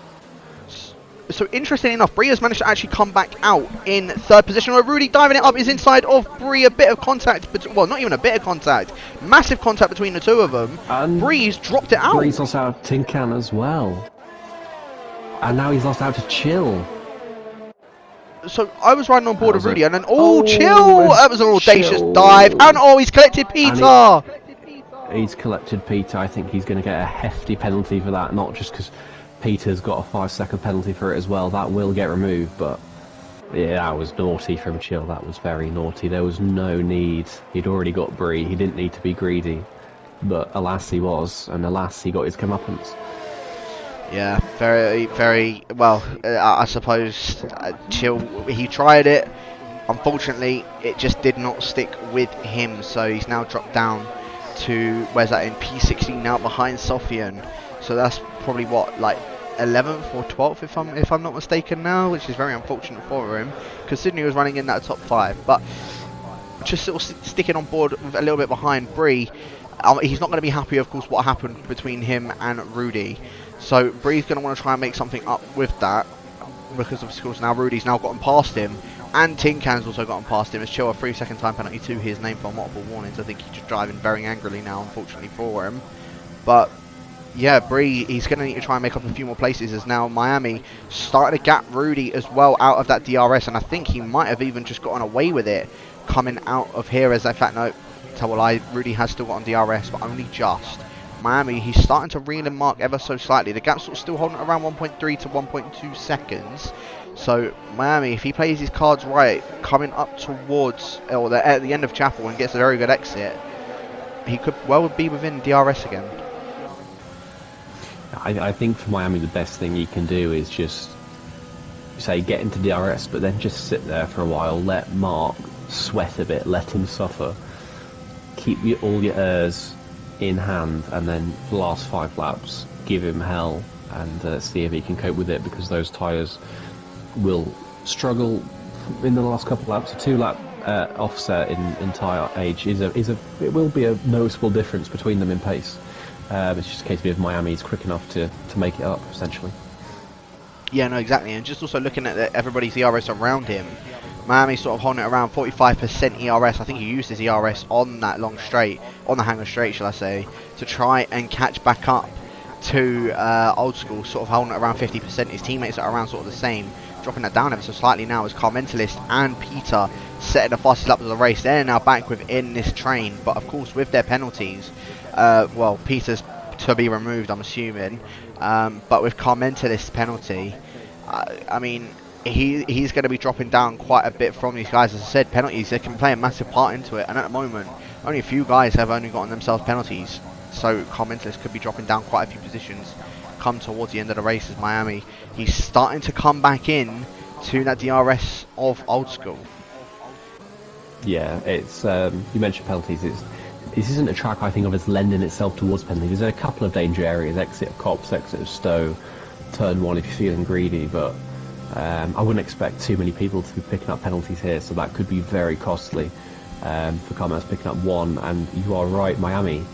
So interestingly enough, Bree has managed to actually come back out in third position, where Rudy diving it up is inside of Bree. A bit of contact, well, not even a bit of contact, massive contact between the two of them. And Bree's dropped it out. Bree's lost out to Tin Can as well. And now he's lost out to Chill. So I was riding on board of Rudy, and then Oh, Chill! That was an audacious Chill. dive, and he's collected Peter. He's collected Peter. I think he's going to get a hefty penalty for that, not just because Peter's got a 5-second penalty for it as well. That will get removed, but yeah, that was naughty from Chill. That was very naughty. There was no need. He'd already got Bree. He didn't need to be greedy, but alas he was, and alas he got his comeuppance. Yeah, very, very well. I suppose Chill. He tried it. Unfortunately, it just did not stick with him. So he's now dropped down to, where's that, in P16 now, behind Sofian. So that's probably what, like 11th or 12th if I'm not mistaken now, which is very unfortunate for him because Sydney was running in that top 5. But just sort of sticking on board with a little bit behind Bree. He's not going to be happy, of course, what happened between him and Rudy. So Bree's going to want to try and make something up with that, because of course now Rudy's now gotten past him, and Tin Can's also gotten past him. As Chill, a 3-second time penalty to his name for multiple warnings. I think he's just driving very angrily now, unfortunately for him. But yeah, Bree, he's going to need to try and make up a few more places, as now Miami starting to gap Rudy as well out of that DRS, and I think he might have even just gotten away with it coming out of here. As in fact, no, tell a lie, Rudy has still got on DRS, but only just. Miami, he's starting to reel and mark ever so slightly. The gap's sort of still holding around 1.3 to 1.2 seconds. So Miami, if he plays his cards right, coming up towards, or at the end of Chapel and gets a very good exit, he could well be within DRS again. I think for Miami the best thing you can do is just say get into DRS, but then just sit there for a while, let Mark sweat a bit, let him suffer, keep all your airs in hand, and then the last 5 laps give him hell and see if he can cope with it, because those tyres will struggle in the last couple of laps. A 2-lap offset in tyre age it will be a noticeable difference between them in pace. It's just a case of if Miami's quick enough to make it up, essentially. Yeah, no, exactly. And just also looking at everybody's ERS around him, Miami sort of holding it around 45% ERS. I think he used his ERS on that long straight, on the hanger straight, shall I say, to try and catch back up to Old School, sort of holding it around 50%. His teammates are around sort of the same, dropping that down ever so slightly now as Car Mentalist and Peter setting the fastest lap of the race. They're now back within this train, but of course with their penalties, well, Peter's to be removed, I'm assuming, but with Car Mentalist's penalty, I mean, he's going to be dropping down quite a bit from these guys. As I said, penalties, they can play a massive part into it, and at the moment only a few guys have only gotten themselves penalties, so Car Mentalist could be dropping down quite a few positions come towards the end of the race as Miami. He's starting to come back in to that DRS of Old School. Yeah, it's you mentioned penalties. This isn't a track I think of as lending itself towards penalties. There's a couple of danger areas: exit of Cops, exit of Stowe, turn 1 if you're feeling greedy, but I wouldn't expect too many people to be picking up penalties here, so that could be very costly for Carmen's picking up 1. And you are right, Miami,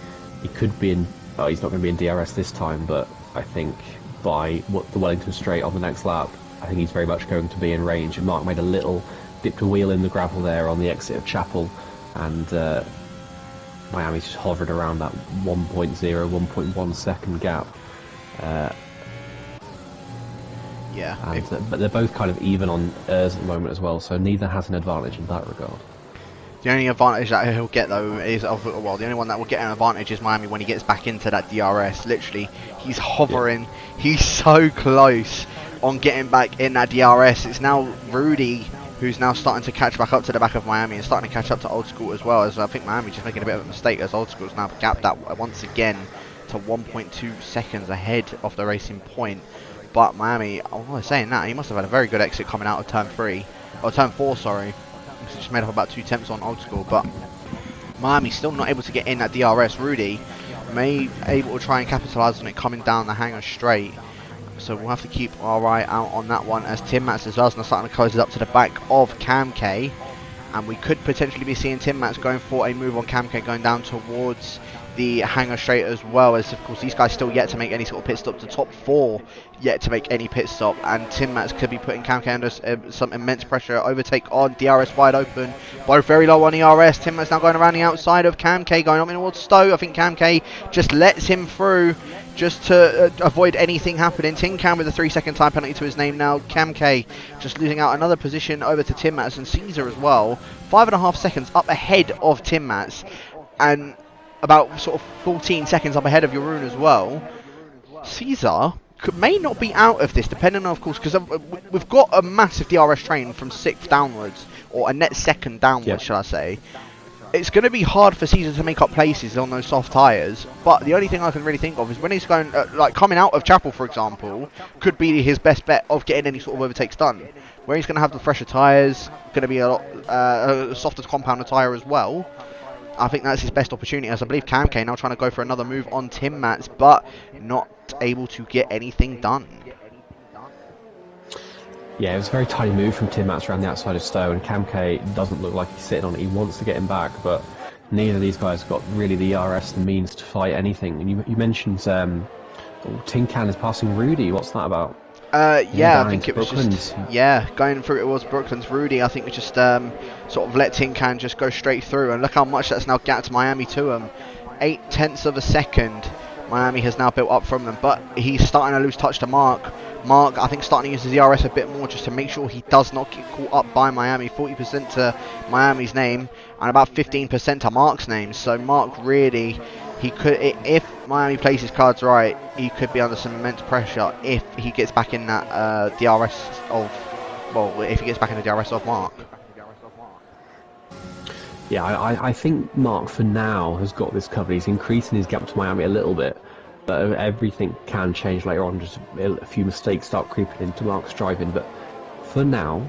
he could be in, he's not going to be in DRS this time, but I think by the Wellington straight on the next lap, I think he's very much going to be in range. And Mark made a little dipped a wheel in the gravel there on the exit of Chapel, and Miami's just hovered around that 1.0, 1.1 second gap. Yeah, but they're both kind of even on ERS at the moment as well, so neither has an advantage in that regard. the only advantage that he'll get though is, well, the only one that will get an advantage is Miami when he gets back into that DRS. Literally, he's hovering, he's so close on getting back in that DRS. It's now Rudy who's now starting to catch back up to the back of Miami and starting to catch up to Old School as well, as I think Miami's just making a bit of a mistake, as Old School's now gapped that once again to 1.2 seconds ahead of the racing point. But Miami, oh, saying that, he must have had a very good exit coming out of turn 4, sorry. He's just made up about 2 tenths on Old School, but Miami's still not able to get in that DRS. Rudy may be able to try and capitalise on it coming down the hanger straight. So we'll have to keep our eye out on that one, as Tim Mats as well is now starting to close it up to the back of Cam K. And we could potentially be seeing Tim Mats going for a move on Cam K, going down towards the hanger straight, as well as, of course, these guys still yet to make any sort of pit stop. The top 4 yet to make any pit stop, and Tim Mats could be putting Cam K under some immense pressure. Overtake on DRS wide open, both very low on ERS. Tim Mats now going around the outside of Cam K, going up towards Stowe. I think Cam K just lets him through just to avoid anything happening. Tin Can with a 3-second time penalty to his name now. Cam K just losing out another position over to Tim Mats, and Caesar as well. 5.5 seconds up ahead of Tim Mats, and about sort of 14 seconds up ahead of Jeroen as well. Caesar may not be out of this, depending on, of course, because we've got a massive DRS train from 6th downwards, or a net second downwards, shall I say. It's going to be hard for Caesar to make up places on those soft tyres, but the only thing I can really think of is when he's going, like coming out of Chapel, for example, could be his best bet of getting any sort of overtakes done. Where he's going to have the fresher tyres, going to be a lot a softer compounder tyre as well. I think that's his best opportunity, as I believe Cam K now trying to go for another move on Tim Mats, but not able to get anything done. Yeah, it was a very tiny move from Tim Mats around the outside of Stowe, and Cam K doesn't look like he's sitting on it. He wants to get him back, but neither of these guys got really the ERS, the means to fight anything. And you mentioned Tin Can is passing Rudy. What's that about? Yeah, I think it was Brooklands. just going through. It was Brooklands. Rudy, I think, we just sort of let Tin Can just go straight through, and look how much that's now gapped Miami to him. 0.8 of a second Miami has now built up from them, but he's starting to lose touch to Mark. Mark, I think, starting to use his ERS a bit more just to make sure he does not get caught up by Miami. 40% to Miami's name and about 15% to Mark's name. So Mark really, he could, if Miami plays his cards right, he could be under some immense pressure if he gets back in that DRS of, well, if he gets back in the DRS of Mark. Yeah, I think Mark for now has got this covered. He's increasing his gap to Miami a little bit, but everything can change later on. Just a few mistakes start creeping into Mark's driving, but for now,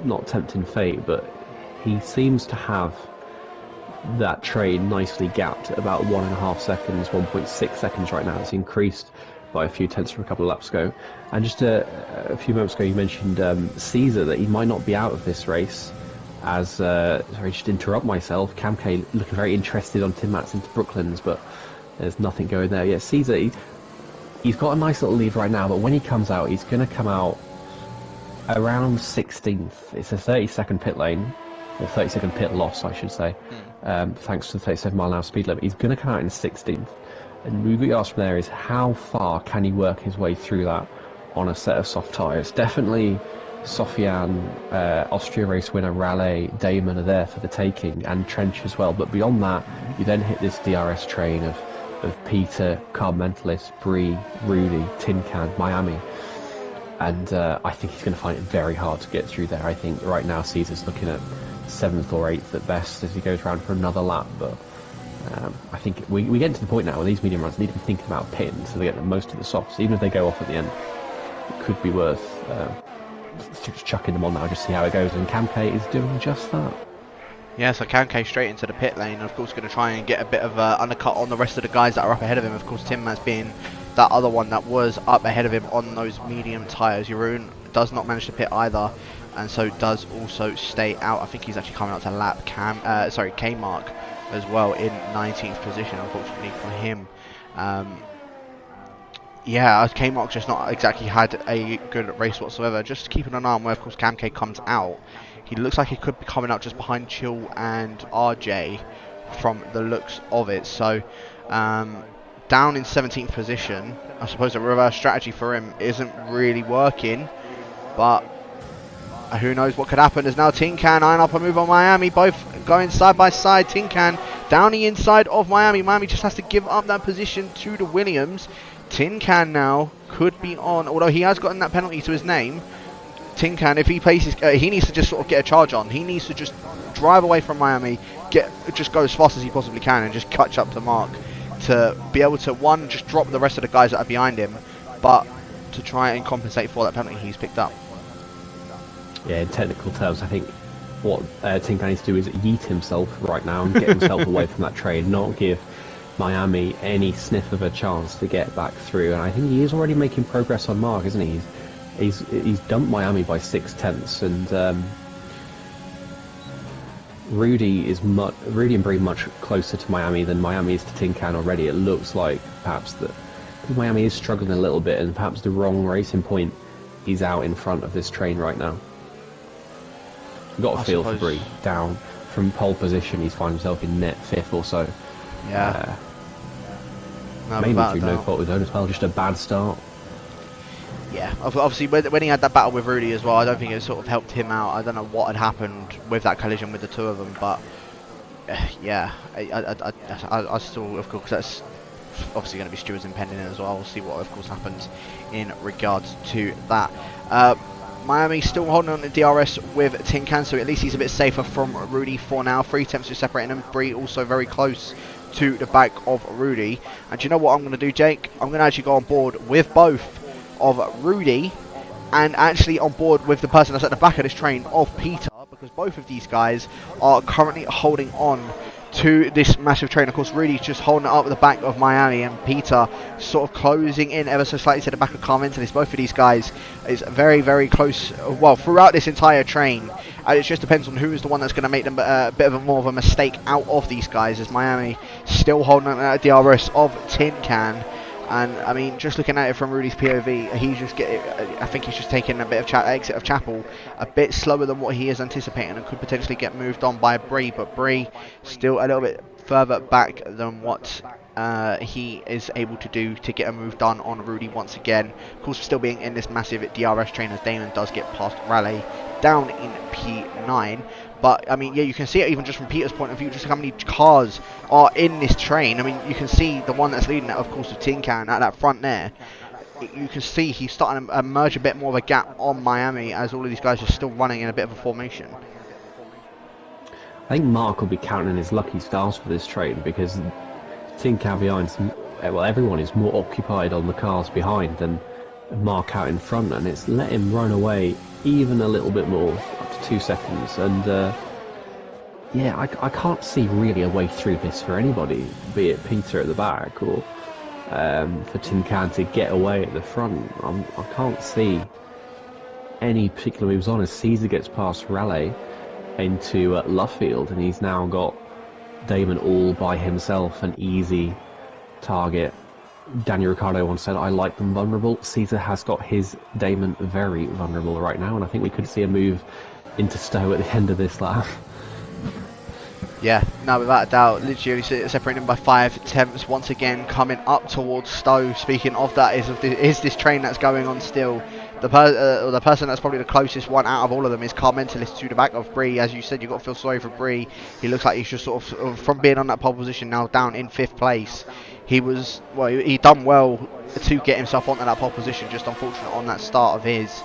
not tempting fate, but he seems to have that train nicely gapped at about 1.5 seconds, 1.6 seconds right now. It's increased by a few tenths from a couple of laps ago. And just a few moments ago, you mentioned Caesar, that he might not be out of this race. As sorry, just to interrupt myself, Cam K looking very interested on Tim Mats into Brooklands, but there's nothing going there. Yeah, Caesar, he's got a nice little lead right now, but when he comes out, he's going to come out around 16th. It's a 30-second pit lane, or 30-second pit loss, I should say, thanks to the 37-mile-an-hour speed limit. He's going to come out in 16th. And what we asked from there is how far can he work his way through that on a set of soft tyres? Definitely Sofian, Austria race winner, Raleigh, Damon are there for the taking, and Trench as well. But beyond that, you then hit this DRS train of Peter, Carb Mentalist, Bree, Rudy, Tin Can, Miami. And I think he's going to find it very hard to get through there. I think right now Caesar's looking at 7th or 8th at best as he goes around for another lap. But I think we get to the point now where these medium runs need to be thinking about pitting so they get the most of the softs. Even if they go off at the end, it could be worth just chucking them on now, just see how it goes. And Camke is doing just that. Yeah, so Camke straight into the pit lane. Of course, going to try and get a bit of undercut on the rest of the guys that are up ahead of him. Of course, Tim Maz being that other one that was up ahead of him on those medium tyres. Jeroen does not manage to pit either, and so does also stay out. I think he's actually coming out to lap K-Mark as well in 19th position, unfortunately for him. Yeah, K-Mark just not exactly had a good race whatsoever. Just keeping an eye on where, of course, Camke comes out. He looks like he could be coming out just behind Chill and RJ from the looks of it. So, down in 17th position. I suppose a reverse strategy for him isn't really working, but who knows what could happen. There's now Tin Can eyeing up a move on Miami, both going side by side. Tin Can down the inside of Miami. Miami just has to give up that position to the Williams. Tin Can now could be on, although he has gotten that penalty to his name. Tin Can, if he places, he needs to just sort of get a charge on. He needs to just drive away from Miami, just go as fast as he possibly can, and just catch up to Mark to be able to, one, just drop the rest of the guys that are behind him, but to try and compensate for that penalty he's picked up. Yeah, in technical terms, I think what Tin Can needs to do is yeet himself right now and get himself away from that train, not give Miami any sniff of a chance to get back through. And I think he is already making progress on Mark, isn't he? He's dumped Miami by 6/10, and Rudy and Bree much closer to Miami than Miami is to Tin Can already. It looks like perhaps that Miami is struggling a little bit, and perhaps the wrong racing point is out in front of this train right now. You've got a feel for Bree. Down from pole position, he's found himself in net 5th or so. Yeah. Maybe through no fault of his own as well, just a bad start. Yeah, obviously when he had that battle with Rudy as well, I don't think it sort of helped him out. I don't know what had happened with that collision with the two of them, but yeah, I still, of course, that's obviously going to be stewards impending as well. We'll see what, of course, happens in regards to that. Miami still holding on to DRS with Tin Can, so at least he's a bit safer from Rudy for now. 3 attempts to separate him. Bree also very close to the back of Rudy. And do you know what I'm going to do, Jake? I'm going to actually go on board with both of Rudy and actually on board with the person that's at the back of this train of Peter, because both of these guys are currently holding on to this massive train. Of course, Rudy's just holding it up at the back of Miami, and Peter sort of closing in ever so slightly to the back of Carb Mentalist. Both of these guys is very, very close, well, throughout this entire train. It just depends on who is the one that's going to make them a bit of more of a mistake out of these guys, as Miami still holding on at DRS of Tin Can. And I mean, just looking at it from Rudy's POV, I think he's just taking a bit of exit of Chapel a bit slower than what he is anticipating, and could potentially get moved on by Bree. But Bree still a little bit further back than what he is able to do to get a move done on Rudy once again. Of course, still being in this massive DRS train, as Damon does get past Raleigh down in P9. But, I mean, yeah, you can see it even just from Peter's point of view, just how many cars are in this train. I mean, you can see the one that's leading it, of course, with Tin Can at that front there. You can see he's starting to emerge a bit more of a gap on Miami, as all of these guys are still running in a bit of a formation. I think Mark will be counting his lucky stars for this train, because Tin Can behind, well, everyone is more occupied on the cars behind than Mark out in front, and it's let him run away even a little bit more, up to 2 seconds. And yeah, I can't see really a way through this for anybody, be it Peter at the back or for Tin Can to get away at the front. I can't see any particular moves on, as Caesar gets past Raleigh into Luffield, and he's now got Damon all by himself, an easy target Daniel Ricciardo once said, I like them vulnerable. Caesar has got his Damon very vulnerable right now, and I think we could see a move into Stowe at the end of this lap. Yeah, no, without a doubt, literally separating him by 5/10 once again, coming up towards Stowe. Speaking of that, is this train that's going on still. The person that's probably the closest one out of all of them is Car Mentalist to the back of Bree. As you said, you've got to feel sorry for Bree. He looks like he's just sort of, from being on that pole position now down in 5th place. He done well to get himself onto that pole position, just unfortunate on that start of his.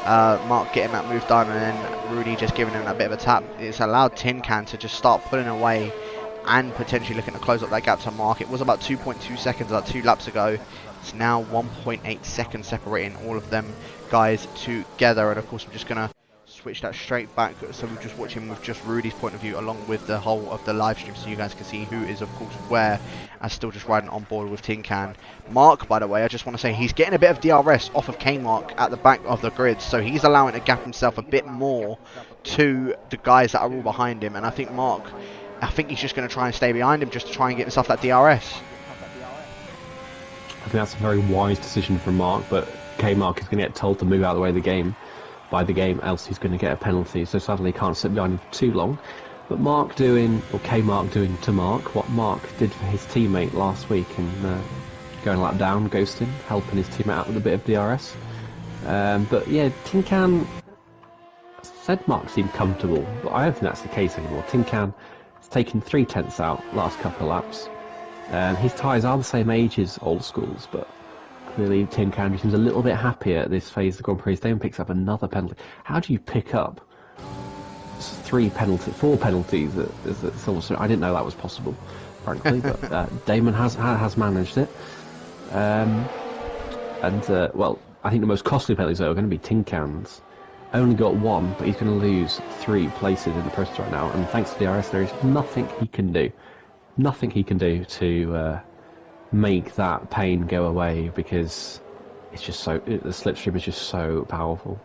Mark getting that move done, and then Rudy just giving him that bit of a tap. It's allowed Tin Can to just start pulling away and potentially looking to close up that gap to Mark. It was about 2.2 seconds about 2 laps ago. It's now 1.8 seconds separating all of them guys together, and of course I'm just going to switch that straight back so we're just watching with just Rudy's point of view along with the whole of the live stream, so you guys can see who is of course where, and still just riding on board with Tin Can. Mark, by the way, I just want to say he's getting a bit of DRS off of K-Mark at the back of the grid, so he's allowing to gap himself a bit more to the guys that are all behind him, and I think he's just going to try and stay behind him just to try and get himself that DRS. I think that's a very wise decision from Mark, but K-Mark is going to get told to move out of the way of the game by the game, else he's going to get a penalty, so sadly he can't sit behind him for too long. But K-Mark doing to Mark what Mark did for his teammate last week, and going a lap down, ghosting, helping his teammate out with a bit of DRS. But yeah, Tin Can said Mark seemed comfortable, but I don't think that's the case anymore. Tin Can has taken 3/10 out last couple of laps. His tyres are the same age as Old School's, but clearly Tin Can seems a little bit happier at this phase of the Grand Prix. Damon picks up another penalty. How do you pick up 4 penalties? It's almost, I didn't know that was possible, frankly, but Damon has managed it. Well, I think the most costly penalties are going to be Tin Can's. Only got 1, but he's going to lose 3 places in the process right now, and thanks to DRS there is nothing he can do. Nothing he can do to make that pain go away, because it's just the slipstream is just so powerful.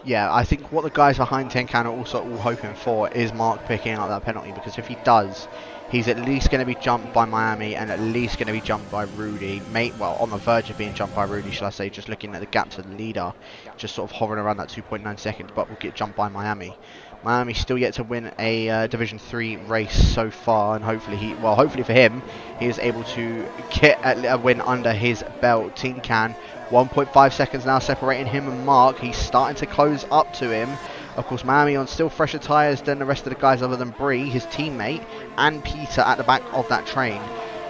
Yeah, I think what the guys behind Tin Can are also all hoping for is Mark picking up that penalty, because if he does, he's at least going to be jumped by Miami and at least going to be jumped by Rudy. On the verge of being jumped by Rudy, shall I say, just looking at the gap to the leader, just sort of hovering around that 2.9 seconds, but will get jumped by Miami. Miami's still yet to win a Division 3 race so far, and hopefully for him, he is able to get a win under his belt. Tin Can, 1.5 seconds now separating him and Mark. He's starting to close up to him. Of course, Miami on still fresher tyres than the rest of the guys other than Bree, his teammate, and Peter at the back of that train.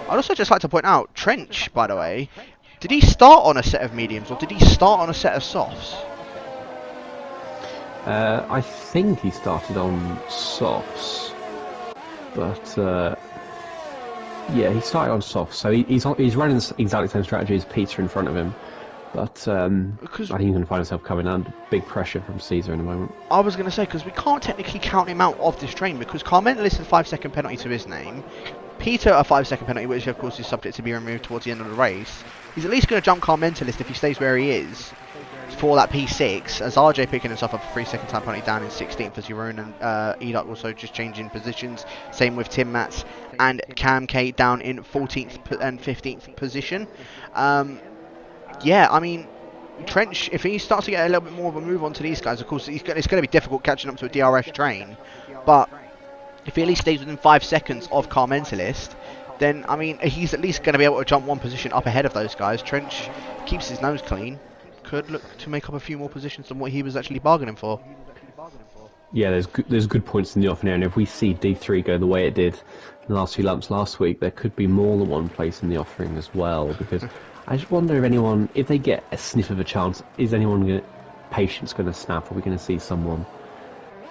I'd also just like to point out, Trench, by the way, did he start on a set of mediums or did he start on a set of softs? I think he started on softs, but yeah, he started on softs, so he's running exactly the same strategy as Peter in front of him. But I think he's going to find himself coming under big pressure from Caesar in a moment. I was going to say, because we can't technically count him out of this train, because Car Mentalist has a 5-second penalty to his name. Peter a 5-second penalty, which of course is subject to be removed towards the end of the race. He's at least going to jump Car Mentalist if he stays where he is for that P6, as RJ picking himself up a 3-second time penalty down in 16th, as Jeroen and Edok also just changing positions. Same with Tim Mats and Cam K down in 14th and 15th position. Yeah, I mean, Trench, if he starts to get a little bit more of a move onto these guys, of course, it's going to be difficult catching up to a DRS train. But if he at least stays within 5 seconds of Car Mentalist, then, I mean, he's at least going to be able to jump 1 position up ahead of those guys. Trench keeps his nose clean, could look to make up a few more positions than what he was actually bargaining for. Yeah, there's good points in the offing area, and if we see D3 go the way it did in the last few laps last week, there could be more than one place in the offering as well, because I just wonder if they get a sniff of a chance, is patience going to snap? Are we going to see someone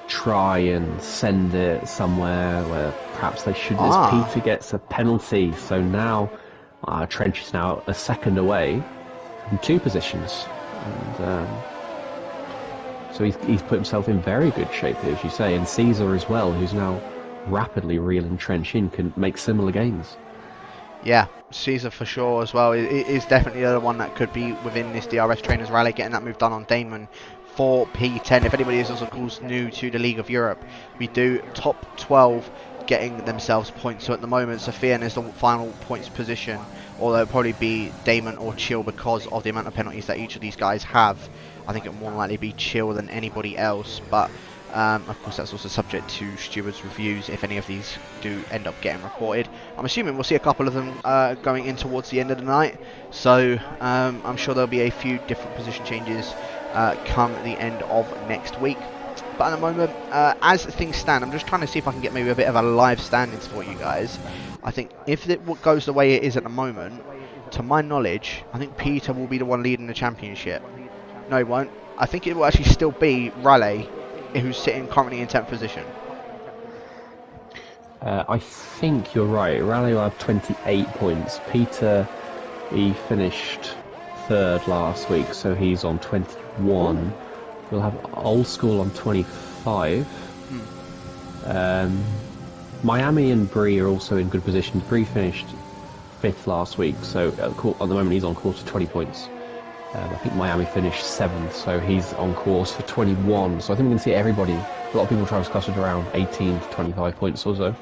try and send it somewhere where perhaps they should, as Peter gets a penalty? So now Trench is now a second away from 2 positions, and so he's put himself in very good shape here, as you say, and Caesar as well, who's now rapidly reeling Trench in, can make similar gains. Yeah, Caesar for sure as well. It is definitely the other one that could be within this DRS Trainers Rally, getting that move done on Damon for P10. If anybody is also, of course, new to the League of Europe, we do top 12 getting themselves points. So at the moment, Sofian is the final points position although it'll probably be Damon or Chill because of the amount of penalties that each of these guys have. I think it'll more likely be Chill than anybody else, but of course that's also subject to stewards' reviews if any of these do end up getting reported. I'm assuming we'll see a couple of them going in towards the end of the night, so I'm sure there'll be a few different position changes come the end of next week. But at the moment, as things stand, I'm just trying to see if I can get maybe a bit of a live standings for you guys. I think if it goes the way it is at the moment, to my knowledge, I think Peter will be the one leading the championship. No, he won't. I think it will actually still be Raleigh, who's sitting currently in 10th position. I think you're right. Raleigh will have 28 points. Peter, he finished 3rd last week, so he's on 21. We'll have Old School on 25. Miami and Bree are also in good positions. Bree finished 5th last week, so at the moment he's on course for 20 points. I think Miami finished 7th, so he's on course for 21. So I think we can see everybody. A lot of people try to clustered around 18 to 25 points or so.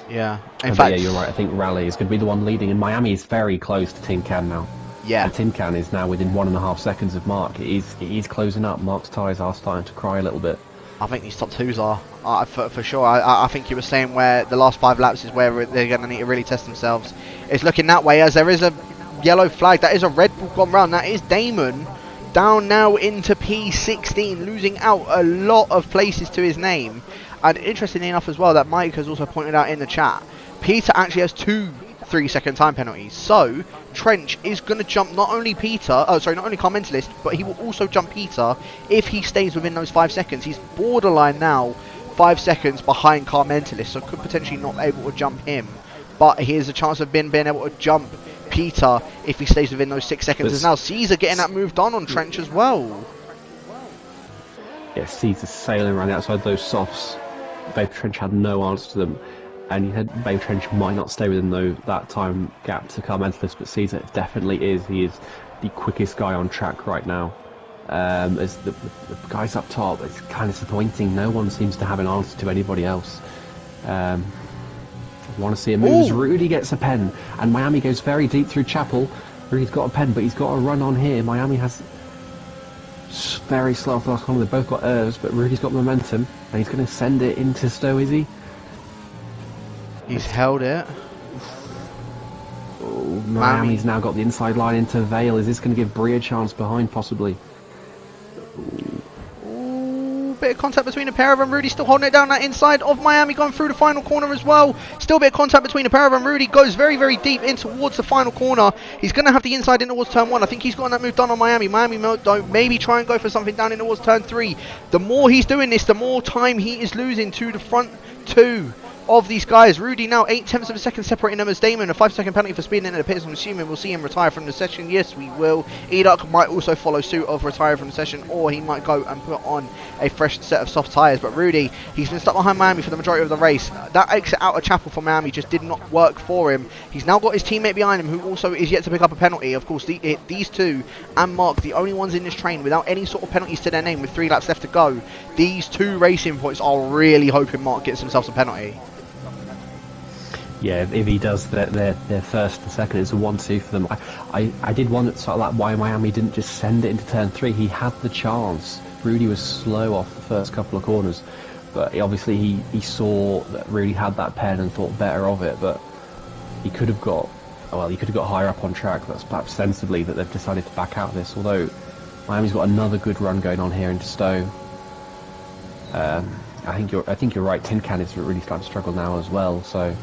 Yeah. In fact, yeah, you're right. I think Raleigh is going to be the one leading, and Miami is very close to Tin Can now. Yeah. And Tin Can is now within 1.5 seconds of Mark. It is closing up. Mark's tyres are starting to cry a little bit. I think these top twos are, for sure. I think you were saying where the last 5 laps is where they're going to need to really test themselves. It's looking that way, as there is a yellow flag. That is a Red Bull gone round. That is Damon down now into P16, losing out a lot of places to his name. And interestingly enough as well, that Mike has also pointed out in the chat, Peter actually has 2 3-second time penalties. So Trench is going to jump not only Car Mentalist, but he will also jump Peter if he stays within those 5 seconds. He's borderline now 5 seconds behind Car Mentalist, so could potentially not be able to jump him. But he has a chance of being able to jump Peter if he stays within those 6 seconds. As now Caesar getting that moved on Trench as well. Yeah, Caesar's sailing around the outside of those softs. Babe Trench had no answer to them. And you said Babe Trench might not stay within that time gap to Car Mentalist, but Caesar definitely is. He is the quickest guy on track right now. As the guys up top, it's kind of disappointing. No one seems to have an answer to anybody else. I want to see a move as Rudy gets a pen, and Miami goes very deep through Chapel. Rudy's got a pen, but he's got a run on here. Miami has very slow off the last corner. They've both got errs, but Rudy's got momentum, and he's going to send it into Stowe, is he? He's held it. Oh, Miami's now got the inside line into Vale. Is this going to give Bree a chance behind, possibly? Ooh, bit of contact between a pair of them. Rudy still holding it down that inside of Miami, going through the final corner as well. Still a bit of contact between a pair of them. Rudy goes very, very deep in towards the final corner. He's going to have the inside in towards turn 1. I think he's gotten that move done on Miami. Miami don't maybe try and go for something down in towards turn 3. The more he's doing this, the more time he is losing to the front 2 of these guys. Rudy now 8/10 of a second separating them as Damon. A 5-second penalty for speeding into the pits. I'm assuming we'll see him retire from the session. Yes, we will. Eduk might also follow suit of retiring from the session, or he might go and put on a fresh set of soft tyres. But Rudy, he's been stuck behind Miami for the majority of the race. That exit out of Chapel for Miami just did not work for him. He's now got his teammate behind him, who also is yet to pick up a penalty. Of course, these two and Mark, the only ones in this train without any sort of penalties to their name with 3 laps left to go. These 2 racing points are really hoping Mark gets himself a penalty. Yeah, if he does, their first and second is a 1-2 for them. I did wonder sort of like why Miami didn't just send it into turn 3. He had the chance. Rudy was slow off the first couple of corners, but obviously he saw that Rudy had that pen and thought better of it. But he could have got higher up on track. That's perhaps sensibly that they've decided to back out of this. Although Miami's got another good run going on here into Stowe. I think you're right. Tin Can is really starting to struggle now as well. So.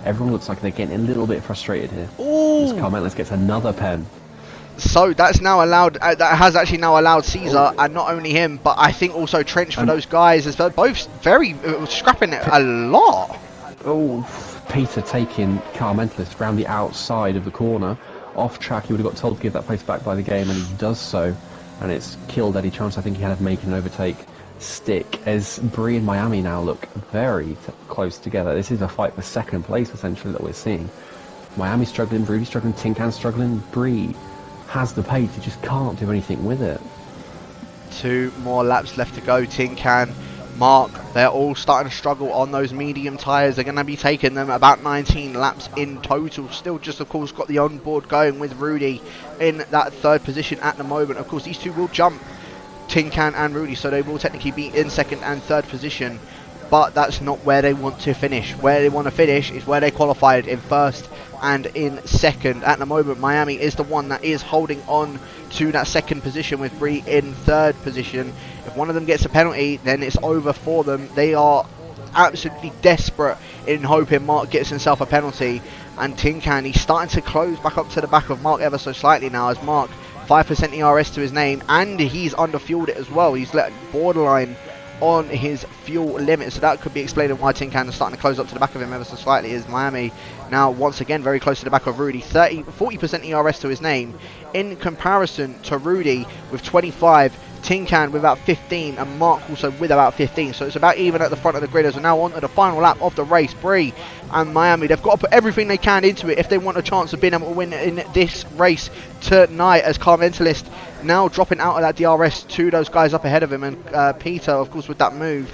Everyone looks like they're getting a little bit frustrated here. Ooh! Car Mentalist gets another pen. So that's now allowed. That has actually now allowed Caesar, and not only him, but I think also Trench for those guys as well. Both very scrapping it a lot. Oh, Peter taking Car Mentalist around the outside of the corner, off track. He would have got told to give that place back by the game, and he does so, and it's killed any chance I think he had of making an overtake stick, as Bree and Miami now look very close together. This is a fight for second place essentially that we're seeing. Miami struggling, Rudy struggling, Tin Can struggling. Bree has the pace, he just can't do anything with it. 2 more laps left to go. Tin Can Mark, they're all starting to struggle on those medium tyres. They're going to be taking them about 19 laps in total. Still just, of course, got the onboard going with Rudy in that third position at the moment. Of course, these two will jump, Tin Can and Rudy, so they will technically be in second and third position. But that's not where they want to finish. Where they want to finish is where they qualified in first and in second. At the moment, Miami is the one that is holding on to that second position with Bree in third position. If one of them gets a penalty, then it's over for them. They are absolutely desperate in hoping Mark gets himself a penalty. And Tin Can, he's starting to close back up to the back of Mark ever so slightly now, as Mark 5% ERS to his name, and he's under-fueled it as well. He's let borderline on his fuel limit, so that could be explaining why Tin Can is starting to close up to the back of him ever so slightly. Is Miami now once again very close to the back of Rudy, 40% ERS to his name in comparison to Rudy with 25, Tin Can with about 15, and Mark also with about 15. So it's about even at the front of the grid as we're now on to the final lap of the race. Bree and Miami, they've got to put everything they can into it if they want a chance of being able to win in this race tonight, as Car Mentalist now dropping out of that DRS to those guys up ahead of him, and Peter, of course, with that move,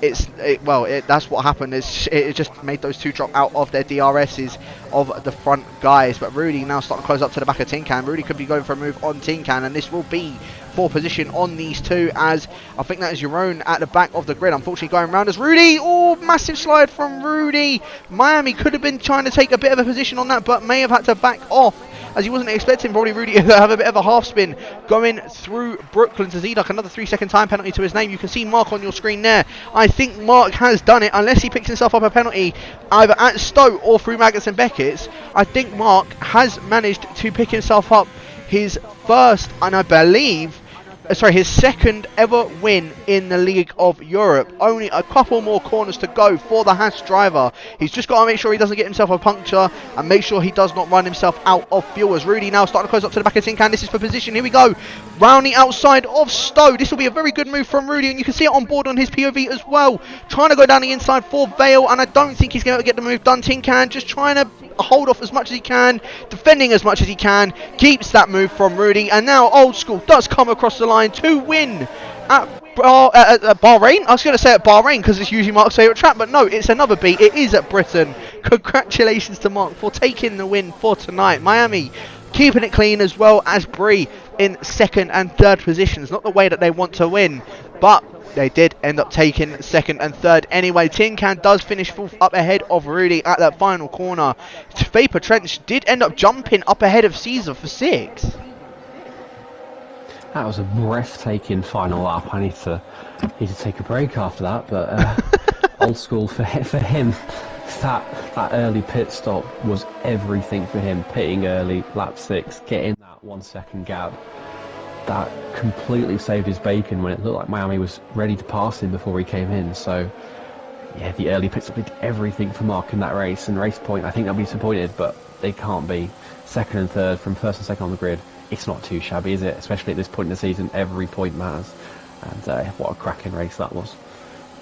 that's what happened. It just made those two drop out of their DRSs of the front guys. But Rudy now starting to close up to the back of Tin Can. Rudy could be going for a move on Tin Can, and this will be for position on these two, as I think that is Yaron at the back of the grid, unfortunately going around as Rudy. Oh, massive slide from Rudy. Miami could have been trying to take a bit of a position on that, but may have had to back off, as he wasn't expecting probably Rudy to have a bit of a half spin going through Brooklyn to Zedek. Another 3-second time penalty to his name. You can see Mark on your screen there. I think Mark has done it, unless he picks himself up a penalty either at Stowe or through Maggots and Beckett's. I think Mark has managed to pick himself up his first, and I believe, his second ever win in the League of Europe. Only a couple more corners to go for the Haas driver. He's just got to make sure he doesn't get himself a puncture and make sure he does not run himself out of fuel, as Rudy now starting to close up to the back of Tin Can. This is for position. Here we go. Round the outside of Stowe. This will be a very good move from Rudy, and you can see it on board on his POV as well. Trying to go down the inside for Vale, and I don't think he's going to get the move done. Tin Can just trying to hold off as much as he can, defending as much as he can, keeps that move from Rudy, and now Old School does come across the line to win at Bahrain. I was going to say at Bahrain because it's usually Mark's favourite track, but no, it's another beat. It is at Britain. Congratulations to Mark for taking the win for tonight. Miami keeping it clean, as well as Bree in second and third positions. Not the way that they want to win, but they did end up taking second and third anyway. Tin Can does finish fourth up ahead of Rudy at that final corner. Vapor Trench did end up jumping up ahead of Caesar for 6. That was a breathtaking final lap. I need to take a break after that, but Old School for him. That early pit stop was everything for him. Pitting early, lap 6, getting that 1 second gap. That completely saved his bacon when it looked like Miami was ready to pass him before he came in. So, yeah, the early pit stop did everything for Mark in that race. And race point, I think they'll be disappointed, but they can't be. Second and third from first and second on the grid. It's not too shabby, is it? Especially at this point in the season, every point matters. And what a cracking race that was.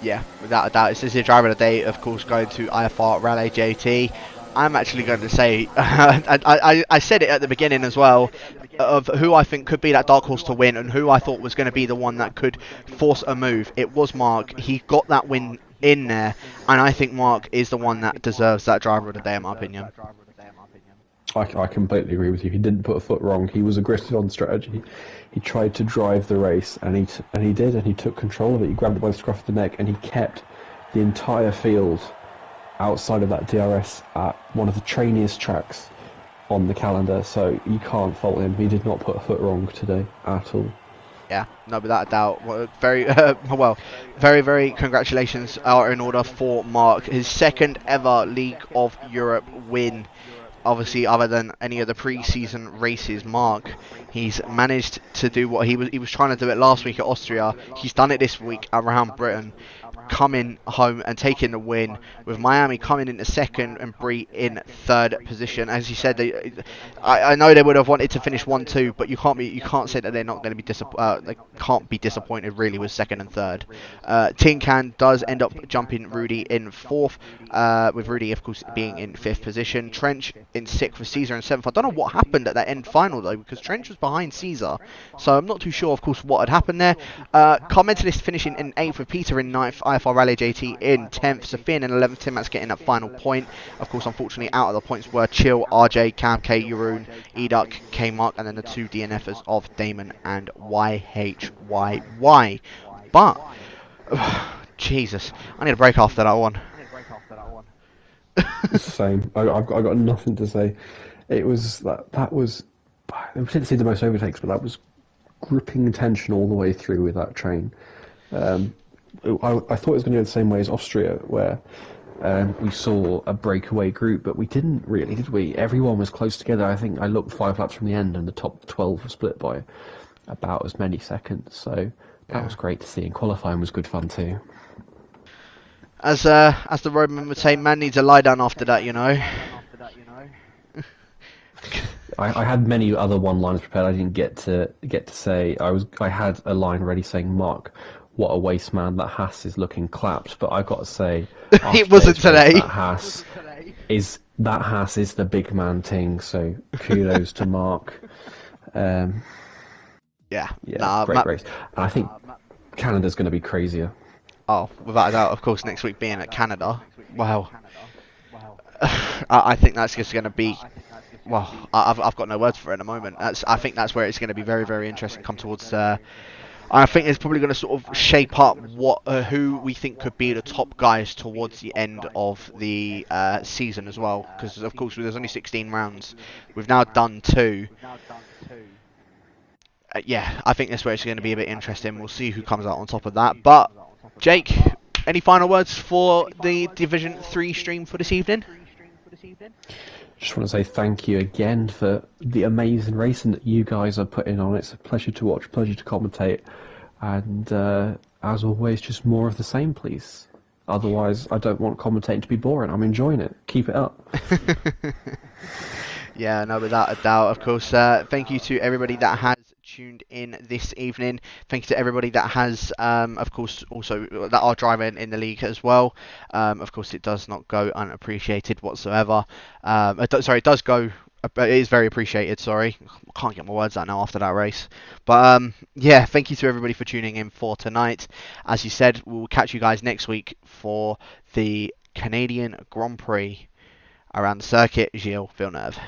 Yeah, without a doubt. This is the driver of the day, of course, going to IFR Rally JT. I'm actually going to say, I said it at the beginning as well, of who I think could be that dark horse to win and who I thought was going to be the one that could force a move. It was Mark. He got that win in there, and I think Mark is the one that deserves that driver of the day, in my opinion. I completely agree with you. He didn't put a foot wrong. He was aggressive on strategy. He tried to drive the race, and he did, and he took control of it. He grabbed it by the scruff of the neck, and he kept the entire field outside of that DRS at one of the trainiest tracks on the calendar. So you can't fault him. He did not put a foot wrong today at all. Yeah, no, without a doubt. Well, very, very congratulations are in order for Mark. His second ever League of Europe win. Obviously, other than any of the pre-season races, Mark, he's managed to do what he was trying to do it last week at Austria. He's done it this week around Britain, coming home and taking the win, with Miami coming into second and Bree in third position. As you said, I know they would have wanted to finish 1-2, but you can't say that they're not going to be they can't be disappointed really with second and third. Tin Can does end up jumping Rudy in fourth, with Rudy of course being in fifth position. Trench in sixth with Caesar in seventh. I don't know what happened at that end final though, because Trench was behind Caesar, so I'm not too sure of course what had happened there. Car Mentalist finishing in eighth with Peter in ninth. IFR Rally JT in 10th, Sofian in 11th, Tim Matt's getting that final point. Of course, unfortunately, out of the points were Chill, RJ, Cam K, Jeroen, Eduk, K Mark, and then the 2 DNFers of Damon and YHYY. But, Jesus, I need a break after that one. Same. I've got nothing to say. It was that was. I didn't see the most overtakes, but that was gripping tension all the way through with that train. I thought it was going to go the same way as Austria, where we saw a breakaway group, but we didn't really, did we? Everyone was close together. I think I looked 5 laps from the end, and the top 12 were split by about as many seconds. So that was great to see, and qualifying was good fun too. As the roadman would say, man needs a lie down after that, you know. I had many other one-liners prepared. I didn't get to say. I had a line ready saying, "Mark, what a waste man, that Haas is looking clapped." But I got to say, it wasn't today. That Haas is the big man thing. So kudos to Mark. Yeah, great race. And I think Canada's going to be crazier. Oh, without a doubt. Of course, next week being at Canada. Wow. I think that's just going to be. Well, I've got no words for it at the moment. I think that's where it's going to be very, very interesting. Come towards. I think it's probably going to sort of shape up who we think could be the top guys towards the end of the season as well. Because of course, there's only 16 rounds. We've now done 2. Yeah, I think that's where it's going to be a bit interesting. We'll see who comes out on top of that. But Jake, any final words for the Division 3 stream for this evening? Just want to say thank you again for the amazing racing that you guys are putting on. It's a pleasure to watch, pleasure to commentate, and as always, just more of the same, please. Otherwise, I don't want commentating to be boring. I'm enjoying it. Keep it up. Yeah, no, without a doubt, of course. Thank you to everybody that has tuned in this evening. Thank you to everybody that has, of course, also that are driving in the league as well. Of course, it does not go unappreciated whatsoever. It does go. It is very appreciated. Sorry, I can't get my words out now after that race. But yeah, thank you to everybody for tuning in for tonight. As you said, we'll catch you guys next week for the Canadian Grand Prix around the circuit. Gilles Villeneuve.